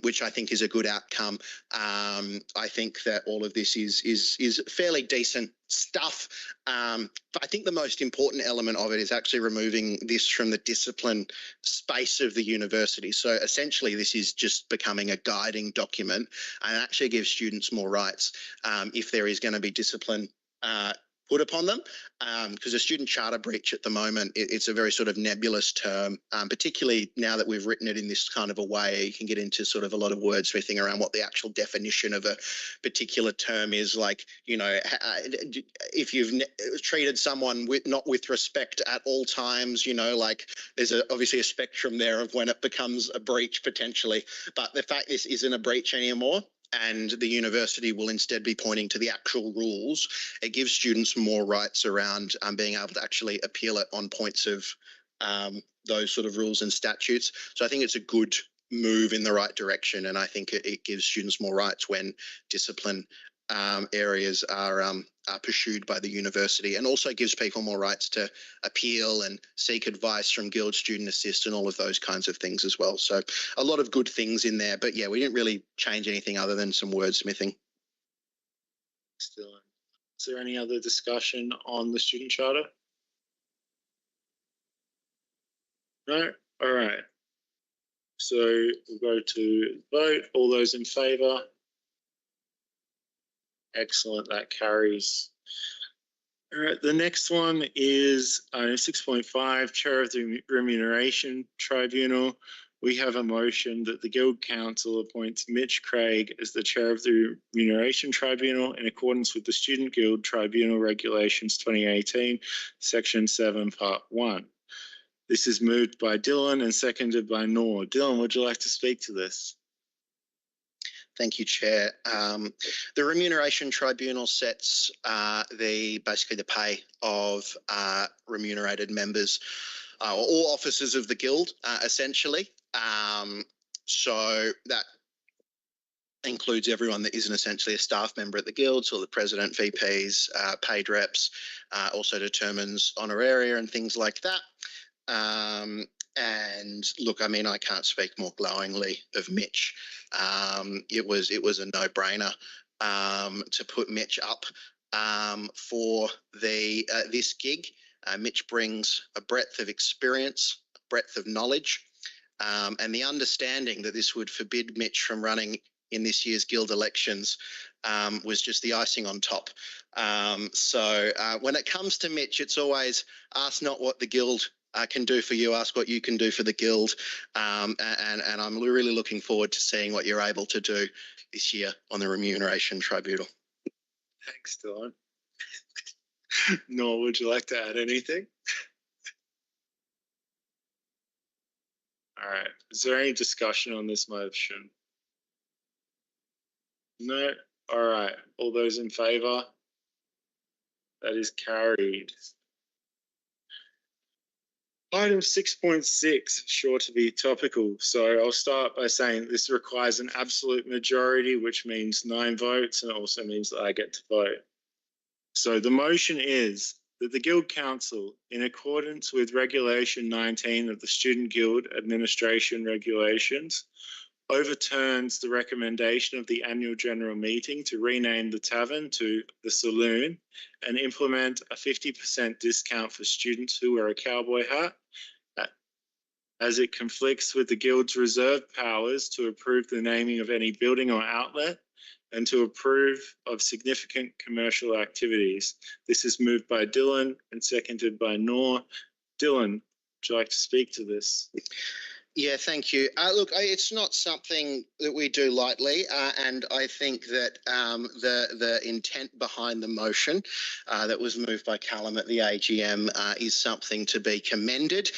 which I think is a good outcome. I think that all of this is fairly decent stuff. But I think the most important element of it is actually removing this from the discipline space of the university. So essentially, this is just becoming a guiding document and actually gives students more rights if there is going to be discipline put upon them, because a student charter breach at the moment, it's a very sort of nebulous term, particularly now that we've written it in this kind of a way. You can get into sort of a lot of wordsmithing around what the actual definition of a particular term is. Like, you know, if you've treated someone not with respect at all times, you know, like there's obviously a spectrum there of when it becomes a breach potentially. But the fact this isn't a breach anymore, and the university will instead be pointing to the actual rules, it gives students more rights around being able to actually appeal it on points of those sort of rules and statutes. So I think it's a good move in the right direction, and I think it gives students more rights when discipline areas are pursued by the university, and also gives people more rights to appeal and seek advice from Guild Student Assist and all of those kinds of things as well. So a lot of good things in there, but yeah, we didn't really change anything other than some wordsmithing. Still, is there any other discussion on the student charter? No? All right. So we'll go to vote. All those in favour? Excellent, that carries. All right, the next one is 6.5, Chair of the Remuneration Tribunal. We have a motion that the Guild Council appoints Mitch Craig as the Chair of the Remuneration Tribunal in accordance with the Student Guild Tribunal Regulations 2018, Section 7, Part 1. This is moved by Dylan and seconded by Noor. Dylan, would you like to speak to this? Thank you, Chair. The Remuneration Tribunal sets basically the pay of remunerated members or all officers of the Guild, essentially. So that includes everyone that isn't essentially a staff member at the Guild, so the President, VPs, paid reps, also determines honoraria and things like that. And look, I mean, I can't speak more glowingly of Mitch. It was a no-brainer to put Mitch up for this gig. Mitch brings a breadth of experience, a breadth of knowledge, and the understanding that this would forbid Mitch from running in this year's Guild elections was just the icing on top. So when it comes to Mitch, it's always ask not what the Guild can do for you, ask what you can do for the Guild. And I'm really looking forward to seeing what you're able to do this year on the Remuneration Tribunal. Thanks, Dylan. Noor, would you like to add anything? All right. Is there any discussion on this motion? No? All right. All those in favour? That is carried. Item 6.6, sure to be topical. So I'll start by saying this requires an absolute majority, which means 9 votes, and it also means that I get to vote. So the motion is that the Guild Council, in accordance with Regulation 19 of the Student Guild Administration Regulations, overturns the recommendation of the Annual General Meeting to rename the tavern to The Saloon and implement a 50% discount for students who wear a cowboy hat, as it conflicts with the Guild's reserved powers to approve the naming of any building or outlet and to approve of significant commercial activities. This is moved by Dylan and seconded by Noor. Dylan, would you like to speak to this? Yeah, thank you. Look, it's not something that we do lightly, and I think that the intent behind the motion that was moved by Callum at the AGM is something to be commended.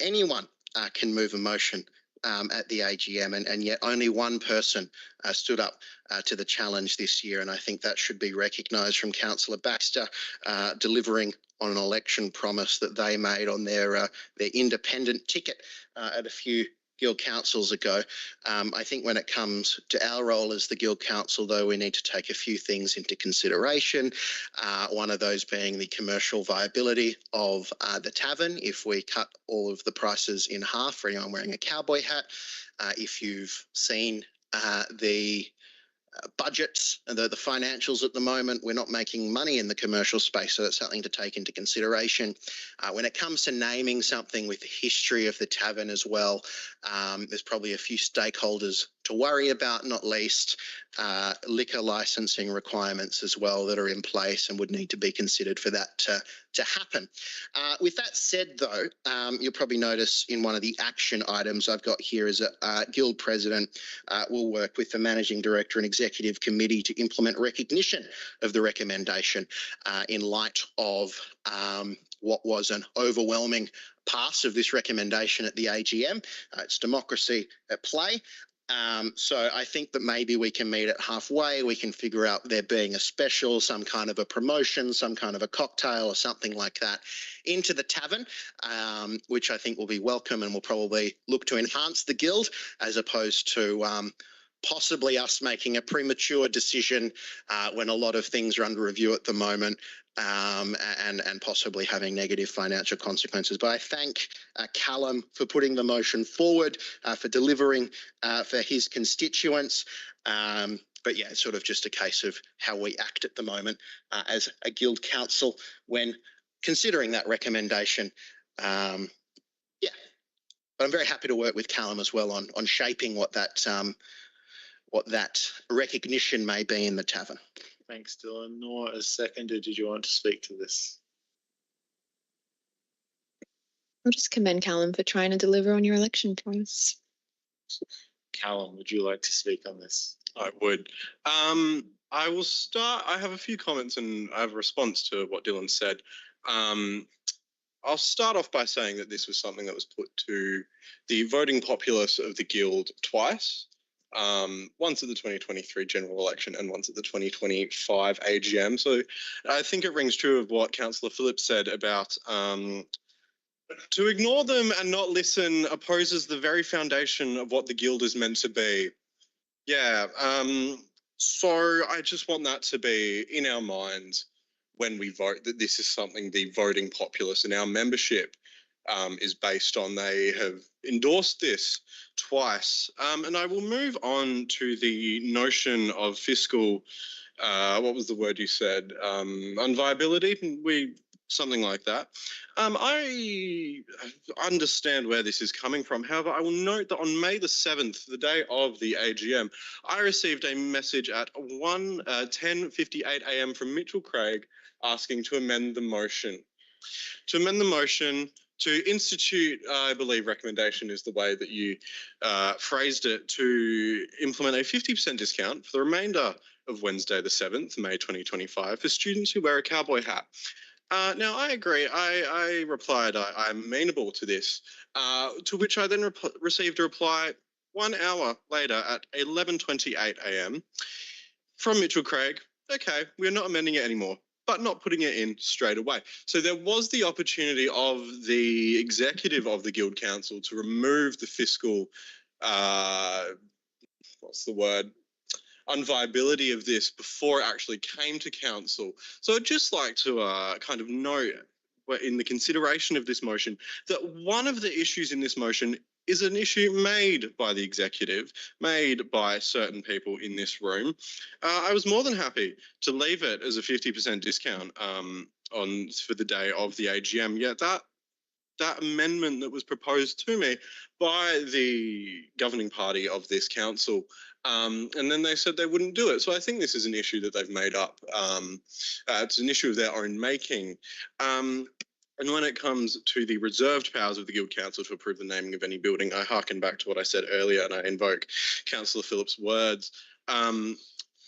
Anyone can move a motion at the AGM, and yet only one person stood up to the challenge this year, and I think that should be recognised from Councillor Baxter delivering on an election promise that they made on their independent ticket at a few Guild councils ago. I think when it comes to our role as the Guild Council, though, we need to take a few things into consideration. One of those being the commercial viability of the tavern. If we cut all of the prices in half for anyone wearing a cowboy hat, if you've seen the budgets and the financials at the moment, we're not making money in the commercial space, so that's something to take into consideration. When it comes to naming something with the history of the tavern as well, there's probably a few stakeholders to worry about, not least liquor licensing requirements as well that are in place and would need to be considered for that to happen. With that said, though, you'll probably notice in one of the action items I've got here is that Guild President will work with the Managing Director and Executive Committee to implement recognition of the recommendation in light of what was an overwhelming pass of this recommendation at the AGM. It's democracy at play. So I think that maybe we can meet it halfway. We can figure out there being a special, some kind of a promotion, some kind of a cocktail or something like that into the tavern, which I think will be welcome and will probably look to enhance the Guild as opposed to possibly us making a premature decision when a lot of things are under review at the moment, and possibly having negative financial consequences. But I thank Callum for putting the motion forward, for delivering for his constituents. But yeah, it's sort of just a case of how we act at the moment as a Guild Council when considering that recommendation. Yeah, but I'm very happy to work with Callum as well on shaping what that recognition may be in the tavern. Thanks, Dylan. Nor, as seconder, did you want to speak to this? I'll just commend Callum for trying to deliver on your election promise. Callum, would you like to speak on this? I would. I will start. I have a few comments and I have a response to what Dylan said. I'll start off by saying that this was something that was put to the voting populace of the Guild twice. Once at the 2023 general election and once at the 2025 AGM. So I think it rings true of what Councillor Phillips said about to ignore them and not listen opposes the very foundation of what the Guild is meant to be. Yeah, so I just want that to be in our minds when we vote, that this is something the voting populace and our membership is based on. They have endorsed this twice. And I will move on to the notion of fiscal, what was the word you said? Unviability? Something like that. I understand where this is coming from. However, I will note that on May the 7th, the day of the AGM, I received a message at 10:58 a.m. from Mitchell Craig asking to amend the motion. To amend the motion to institute, I believe recommendation is the way that you phrased it, to implement a 50% discount for the remainder of Wednesday the 7th, May 2025, for students who wear a cowboy hat. Now, I agree. I replied I'm amenable to this, to which I then received a reply 1 hour later at 11:28 a.m. from Mitchell Craig. Okay, we're not amending it anymore, but not putting it in straight away. So there was the opportunity of the executive of the Guild Council to remove the fiscal, unviability of this before it actually came to council. So I'd just like to kind of note in the consideration of this motion that one of the issues in this motion is an issue made by the executive, made by certain people in this room. I was more than happy to leave it as a 50% discount for the day of the AGM. Yet that amendment that was proposed to me by the governing party of this council, and then they said they wouldn't do it. So I think this is an issue that they've made up. It's an issue of their own making. And when it comes to the reserved powers of the Guild Council to approve the naming of any building, I hearken back to what I said earlier and I invoke Councillor Phillips' words.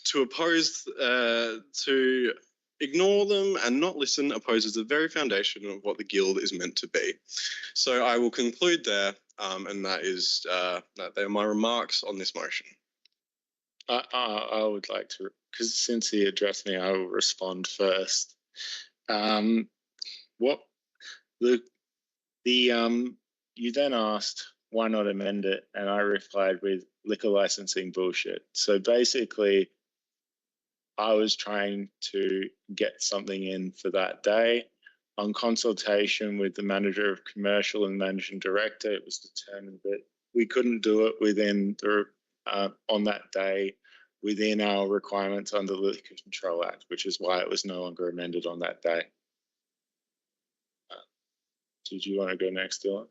To oppose, to ignore them and not listen opposes the very foundation of what the Guild is meant to be. So I will conclude there, and that is that they are my remarks on this motion. I would like to, because since he addressed me, I will respond first. You then asked why not amend it, and I replied with liquor licensing bullshit. So basically, I was trying to get something in for that day. On consultation with the manager of commercial and managing director, it was determined that we couldn't do it within the on that day within our requirements under the Liquor Control Act, which is why it was no longer amended on that day. Did you want to go next, Dylan?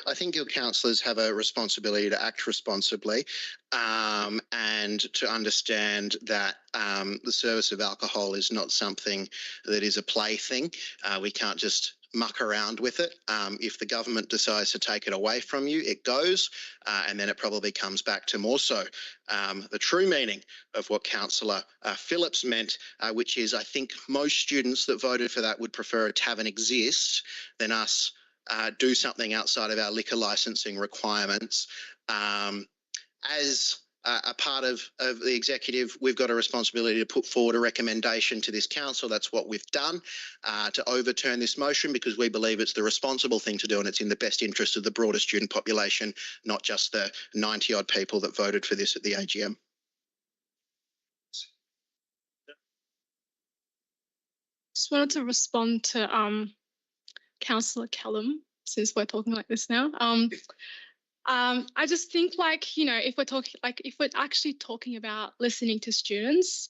I think Guild councillors have a responsibility to act responsibly and to understand that the service of alcohol is not something that is a plaything. We can't just muck around with it. If the government decides to take it away from you, it goes, and then it probably comes back to more so the true meaning of what Councillor Phillips meant, which is I think most students that voted for that would prefer a tavern exist than us do something outside of our liquor licensing requirements. As a part of the executive, we've got a responsibility to put forward a recommendation to this council. That's what we've done, to overturn this motion, because we believe it's the responsible thing to do and it's in the best interest of the broader student population, not just the 90 odd people that voted for this at the AGM. Just wanted to respond to Councillor Callum, since we're talking like this now. I just think, like, you know, if we're actually talking about listening to students,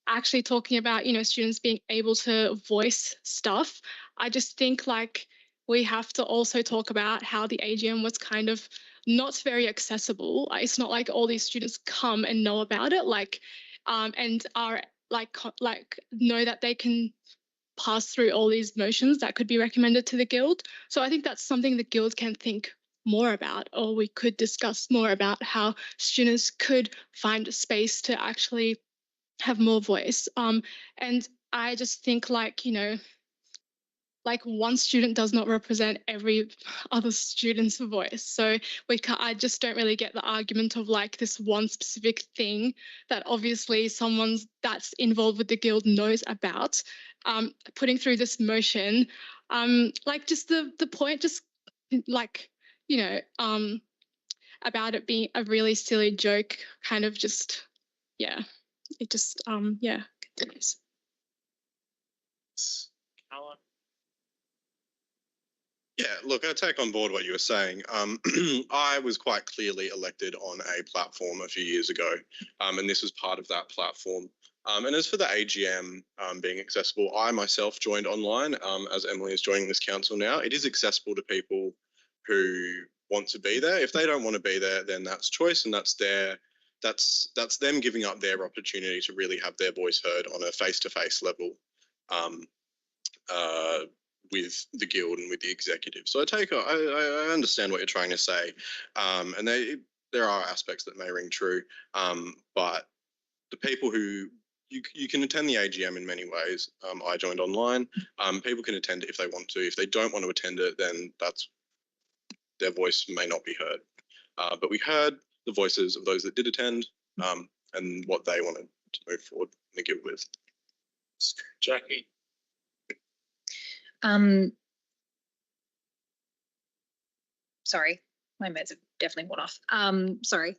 actually talking about, you know, students being able to voice stuff, I just think like we have to also talk about how the AGM was kind of not very accessible. It's not like all these students come and know about it, like, and are like know that they can pass through all these motions that could be recommended to the Guild. So I think that's something the Guild can think more about, or we could discuss more about how students could find a space to actually have more voice. And I just think, like, you know, like one student does not represent every other student's voice. So I just don't really get the argument of like this one specific thing that obviously someone that's involved with the Guild knows about. Putting through this motion, like just the point, just like, you know, about it being a really silly joke, kind of just, yeah, it just, yeah, continues. Alan? Yeah, look, I take on board what you were saying. I was quite clearly elected on a platform a few years ago, and this was part of that platform. And as for the AGM being accessible, I myself joined online, as Emily is joining this council now. It is accessible to people who want to be there. If they don't want to be there, then that's choice, and that's them giving up their opportunity to really have their voice heard on a face-to-face level with the Guild and with the executive. So I understand what you're trying to say, and there are aspects that may ring true, but the people who you can attend the AGM in many ways. I joined online. People can attend it if they want to. If they don't want to attend it, then their voice may not be heard. But we heard the voices of those that did attend, and what they wanted to move forward in the Guild with. Jackie? Sorry, my meds have definitely worn off. Sorry.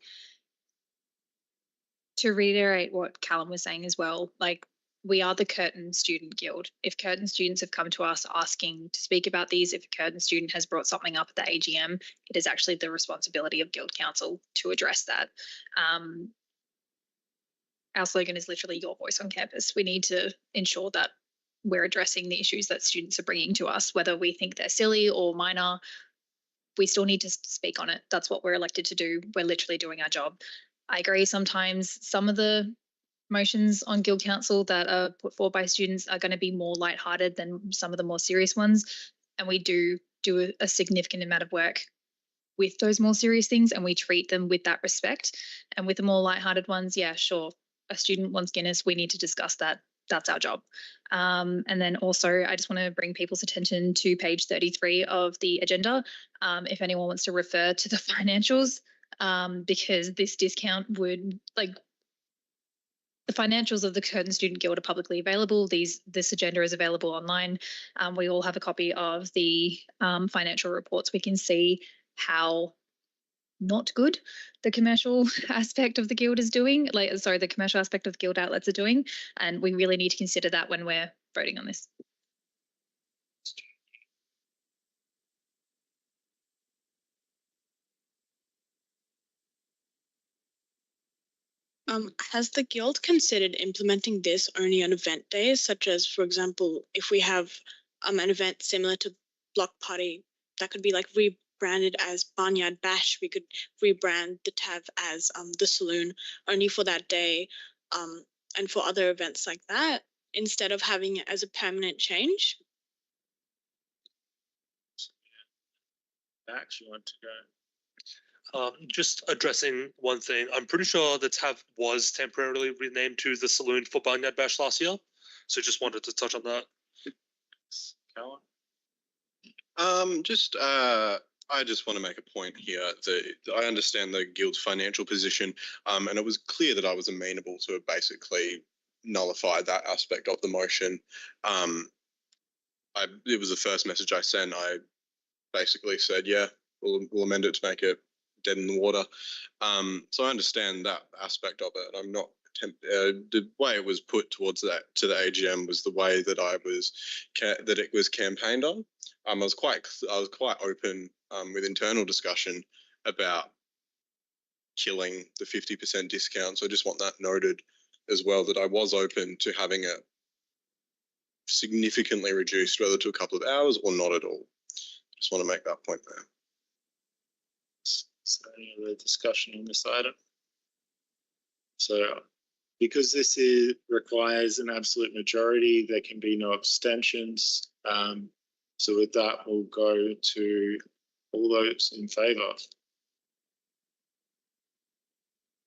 To reiterate what Callum was saying as well, like, we are the Curtin Student Guild. If Curtin students have come to us asking to speak about these, if a Curtin student has brought something up at the AGM, it is actually the responsibility of Guild Council to address that. Our slogan is literally your voice on campus. We need to ensure that we're addressing the issues that students are bringing to us, whether we think they're silly or minor. We still need to speak on it. That's what we're elected to do. We're literally doing our job. I agree, sometimes some of the motions on Guild Council that are put forward by students are going to be more lighthearted than some of the more serious ones. And we do a significant amount of work with those more serious things, and we treat them with that respect. And with the more lighthearted ones, yeah, sure, a student wants Guinness, we need to discuss that. That's our job. And then also, I just want to bring people's attention to page 33 of the agenda. If anyone wants to refer to the financials, because this discount would, like, the financials of the Curtin Student Guild are publicly available. This agenda is available online. We all have a copy of the financial reports. We can see how not good the commercial aspect of the guild is doing, the commercial aspect of the guild outlets are doing. And we really need to consider that when we're voting on this. Has the guild considered implementing this only on event days, such as, for example, if we have an event similar to Block Party that could be like rebranded as Barnyard Bash, we could rebrand the TAV as the Saloon only for that day, and for other events like that, instead of having it as a permanent change? Max, you want to go? Just addressing one thing, I'm pretty sure the TAV was temporarily renamed to the Saloon for Barnyard Bash last year. So just wanted to touch on that. I just want to make a point here that I understand the guild's financial position, and it was clear that I was amenable to basically nullify that aspect of the motion. It was the first message I sent. I basically said, yeah, we'll amend it to make it dead in the water. So I understand that aspect of it. I'm not the way it was put towards that to the AGM was the way that that it was campaigned on. I was quite open with internal discussion about killing the 50% discount. So I just want that noted as well, that I was open to having it significantly reduced, whether to a couple of hours or not at all. Just want to make that point there. Is there any other discussion on this item? So because this requires an absolute majority, there can be no abstentions. So with that, we'll go to all those in favour.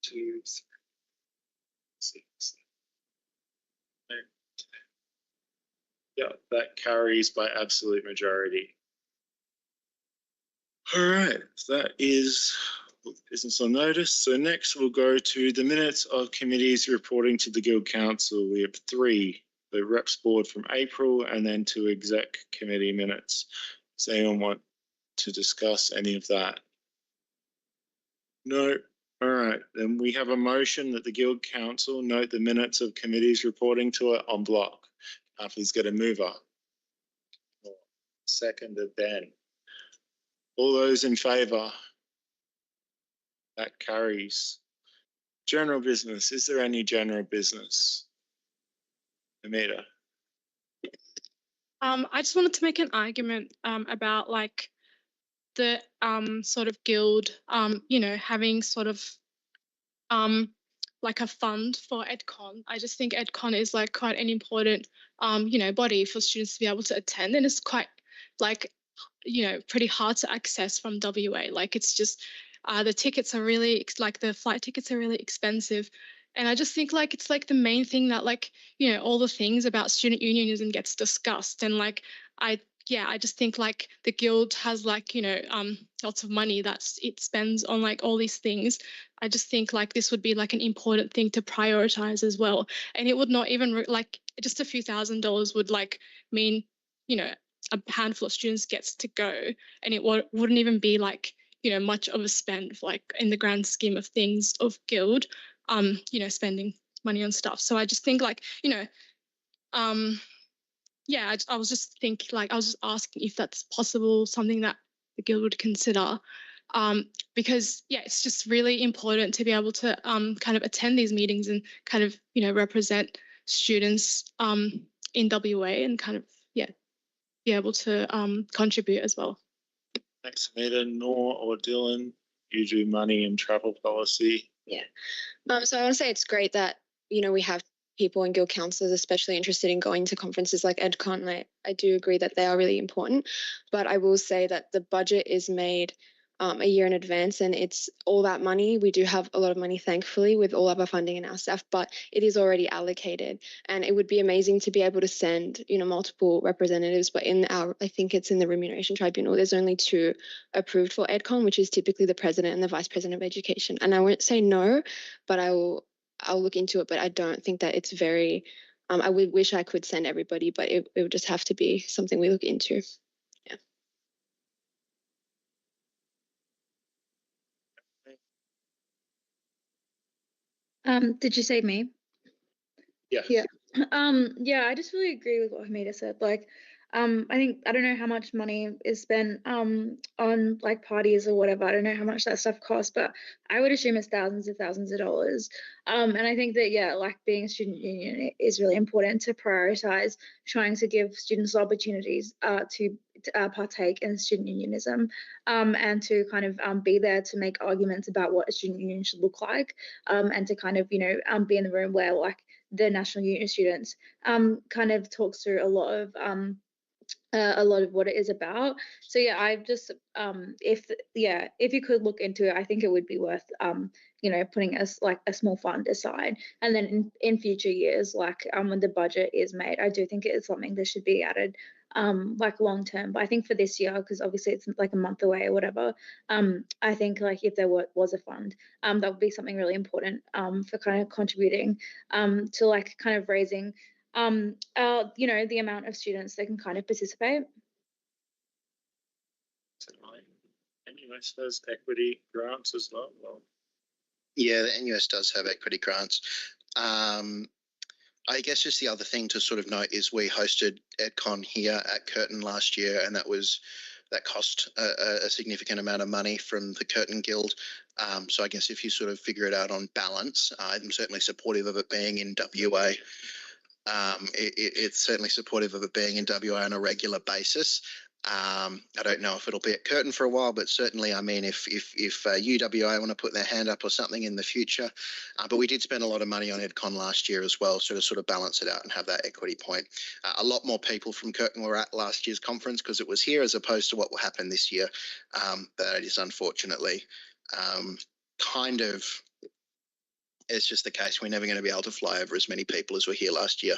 2, 3, 6. Yeah, that carries by absolute majority. All right, that is business on notice. So next we'll go to the minutes of committees reporting to the Guild Council. We have 3, the Reps Board from April and then 2 exec committee minutes. Does anyone want to discuss any of that? No. All right, then we have a motion that the Guild Council note the minutes of committees reporting to it en bloc. Please get a mover. Seconded, Ben. All those in favour? That carries. General business. Is there any general business? Amita. I just wanted to make an argument about like the sort of guild, having sort of like a fund for EdCon. I just think EdCon is like quite an important body for students to be able to attend, and it's quite like pretty hard to access from WA. Like it's just the tickets are really the flight tickets are really expensive. And I just think like it's like the main thing that like, all the things about student unionism gets discussed. And like, I just think like the guild has like, lots of money that it spends on like all these things. I just think like this would be like an important thing to prioritize as well. And it would not even like just a few $1,000s would like mean, a handful of students gets to go, and it wouldn't even be like, much of a spend like in the grand scheme of things of guild, spending money on stuff. So I just think like, I was just asking if that's possible, something that the guild would consider, because it's just really important to be able to kind of attend these meetings and kind of, represent students in WA and kind of, be able to contribute as well. Thanks, Amita. Nor or Dylan, you do money and travel policy. Yeah. So I want to say it's great that we have people and guild councillors especially interested in going to conferences like EdCon. And I do agree that they are really important, but I will say that the budget is made a year in advance, and it's all that money. We do have a lot of money, thankfully, with all of our funding and our staff, but it is already allocated. And it would be amazing to be able to send, multiple representatives, but I think it's in the Remuneration Tribunal, there's only 2 approved for EdCon, which is typically the President and the Vice President of Education. And I won't say no, but I'll look into it, but I don't think that it's very, I would wish I could send everybody, but it would just have to be something we look into. Did you say me? Yeah. Yeah. Yeah, I just really agree with what Hamida said. Like, I don't know how much money is spent on like parties or whatever. I don't know how much that stuff costs, but I would assume it's thousands of dollars. And I think that, yeah, like being a student union is really important to prioritize trying to give students opportunities to partake in student unionism, and to kind of be there to make arguments about what a student union should look like, and to kind of, be in the room where like the National Union of Students kind of talks through a lot of what it is about. So yeah, I just if you could look into it, I think it would be worth putting a small fund aside, and then in future years, like when the budget is made, I do think it is something that should be added like long term. But I think for this year, because obviously it's like a month away or whatever, I think like if there was a fund, that would be something really important for kind of contributing to like kind of raising the amount of students that can kind of participate. NUS has equity grants as well. Yeah, the NUS does have equity grants. I guess just the other thing to sort of note is we hosted EdCon here at Curtin last year, and that cost a significant amount of money from the Curtin Guild. So I guess if you sort of figure it out on balance, I'm certainly supportive of it being in WA. It's certainly supportive of it being in WA on a regular basis. I don't know if it'll be at Curtin for a while, but certainly, I mean, if UWA want to put their hand up or something in the future, but we did spend a lot of money on EdCon last year as well, so to sort of balance it out and have that equity point. A lot more people from Curtin were at last year's conference because it was here as opposed to what will happen this year. That is unfortunately kind of, it's just the case. We're never going to be able to fly over as many people as were here last year,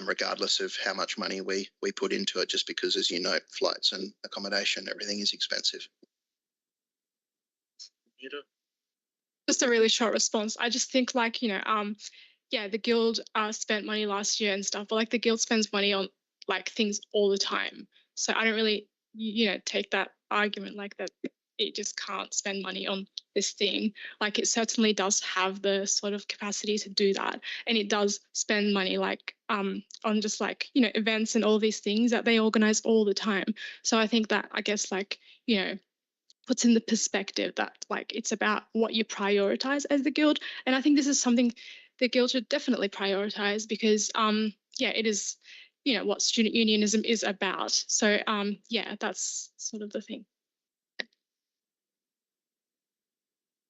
regardless of how much money we put into it, just because, as you know, flights and accommodation, everything is expensive. Just a really short response. I just think like, yeah, the guild spent money last year and stuff, but like the guild spends money on like things all the time. So I don't really, take that argument like that. It just can't spend money on this thing. Like it certainly does have the sort of capacity to do that, and it does spend money like on just like events and all these things that they organize all the time. So I think that, I guess, like puts in the perspective that like it's about what you prioritize as the guild, and I think this is something the guild should definitely prioritize because yeah, it is what student unionism is about. So yeah, that's sort of the thing.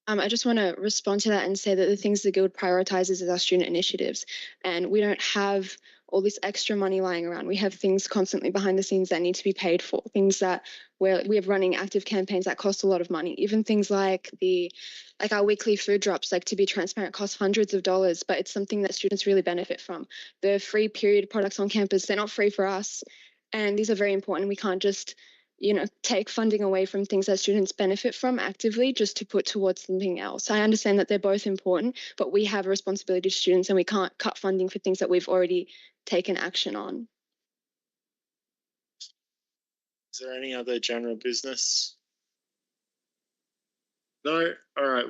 I just want to respond to that and say that the things the Guild prioritises is our student initiatives, and we don't have all this extra money lying around. We have things constantly behind the scenes that need to be paid for, things that we have running active campaigns that cost a lot of money. Even things like our weekly food drops, like to be transparent, cost hundreds of dollars, but it's something that students really benefit from. The free period products on campus, they're not free for us, and these are very important. We can't just take funding away from things that students benefit from actively just to put towards something else. I understand that they're both important, but we have a responsibility to students and we can't cut funding for things that we've already taken action on. Is there any other general business? No? All right,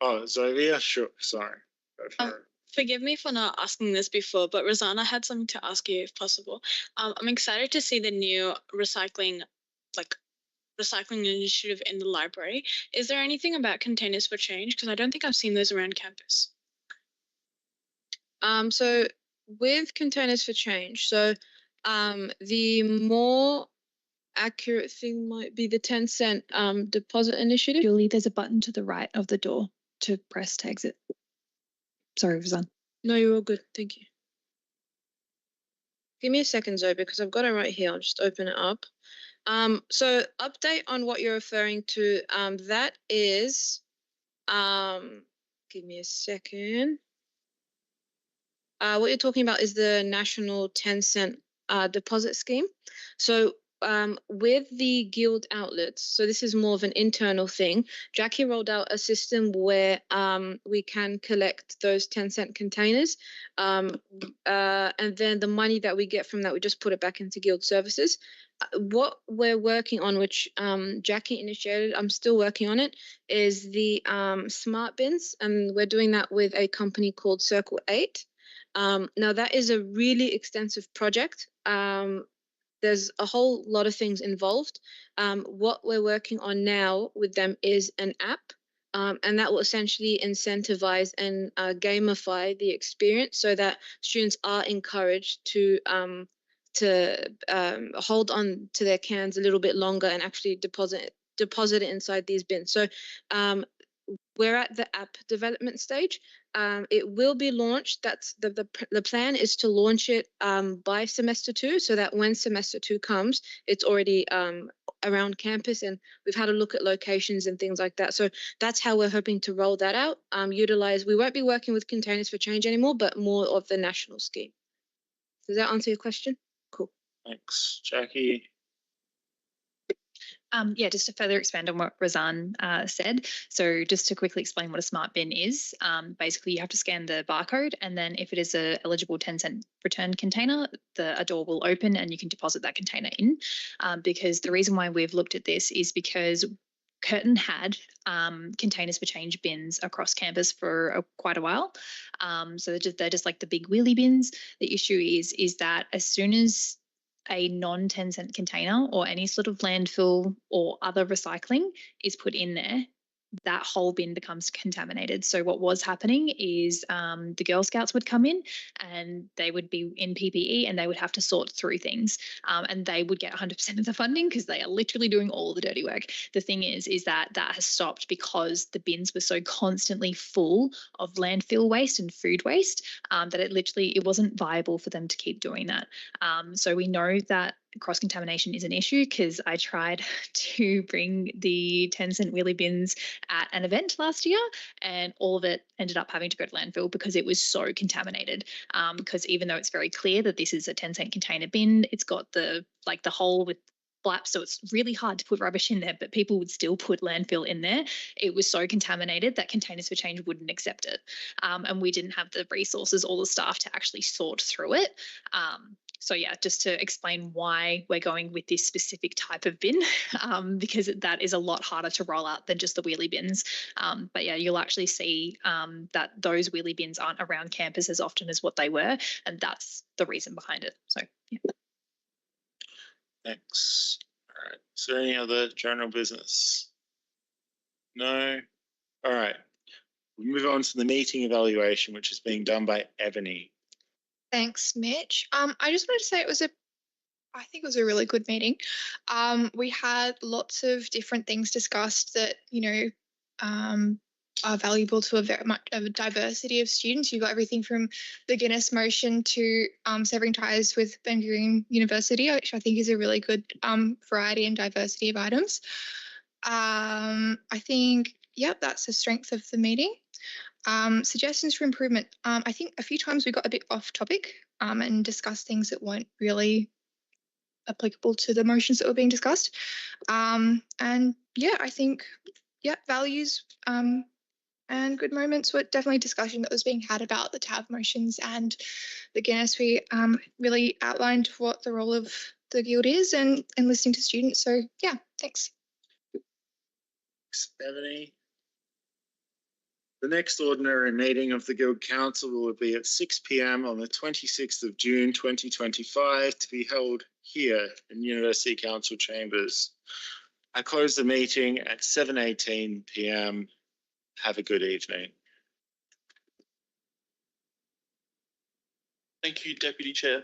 Zovia, sure, sorry. Go for it. Forgive me for not asking this before, but Rosanna had something to ask you if possible. I'm excited to see the new recycling initiative in the library. Is there anything about containers for change? Because I don't think I've seen those around campus. So with containers for change, so the more accurate thing might be the 10-cent deposit initiative. Julie, there's a button to the right of the door to press to exit. Sorry, Rosanne. No, you're all good. Thank you. Give me a second, Zoe, because I've got it right here. I'll just open it up. So update on what you're referring to. That is, give me a second. What you're talking about is the national 10-cent deposit scheme. So with the guild outlets, so this is more of an internal thing. Jackie rolled out a system where we can collect those 10-cent containers, and then the money that we get from that, we just put it back into guild services. What we're working on, which Jackie initiated, I'm still working on it, is the smart bins, and we're doing that with a company called Circle 8. Now that is a really extensive project. There's a whole lot of things involved. What we're working on now with them is an app, and that will essentially incentivize and gamify the experience so that students are encouraged to hold on to their cans a little bit longer and actually deposit it inside these bins. So we're at the app development stage. It will be launched. That's the plan is to launch it by semester 2, so that when semester 2 comes, it's already around campus, and we've had a look at locations and things like that. So that's how we're hoping to roll that out. We won't be working with Containers for Change anymore, but more of the national scheme. Does that answer your question? Cool. Thanks, Jackie. Yeah, just to further expand on what Razan said. So just to quickly explain what a smart bin is, basically you have to scan the barcode, and then if it is a eligible 10-cent return container, a door will open and you can deposit that container in. Because the reason why we've looked at this is because Curtin had Containers for Change bins across campus for quite a while. So they're just like the big wheelie bins. The issue is that as soon as a non-10-cent container or any sort of landfill or other recycling is put in there, that whole bin becomes contaminated. So what was happening is the Girl Scouts would come in and they would be in PPE and they would have to sort through things, and they would get 100% of the funding because they are literally doing all the dirty work. The thing is that has stopped because the bins were so constantly full of landfill waste and food waste that it wasn't viable for them to keep doing that. So we know that cross-contamination is an issue because I tried to bring the 10-cent wheelie bins at an event last year, and all of it ended up having to go to landfill because it was so contaminated. Because even though it's very clear that this is a 10-cent container bin, it's got the hole with flaps, so it's really hard to put rubbish in there, but people would still put landfill in there. It was so contaminated that Containers for Change wouldn't accept it. And we didn't have the resources or the staff to actually sort through it. So yeah, just to explain why we're going with this specific type of bin, because that is a lot harder to roll out than just the wheelie bins. But yeah, you'll actually see that those wheelie bins aren't around campus as often as what they were, and that's the reason behind it. So yeah. Thanks. All right. Is there any other general business? No? All right. We move on to the meeting evaluation, which is being done by Ebony. Thanks, Mitch. I just wanted to say I think it was a really good meeting. We had lots of different things discussed that, are valuable to a very much of a diversity of students. You've got everything from the Guinness motion to severing ties with Ben Gurion University, which I think is a really good variety and diversity of items. I think, that's the strength of the meeting. Suggestions for improvement. I think a few times we got a bit off topic and discussed things that weren't really applicable to the motions that were being discussed. And I think, values and good moments were definitely discussion that was being had about the TAV motions and the Guinness. We really outlined what the role of the Guild is and listening to students. So yeah, thanks. Thanks, Ebony. The next ordinary meeting of the Guild Council will be at 6 p.m. on the 26th of June 2025 to be held here in University Council Chambers. I close the meeting at 7:18 p.m. Have a good evening. Thank you, Deputy Chair.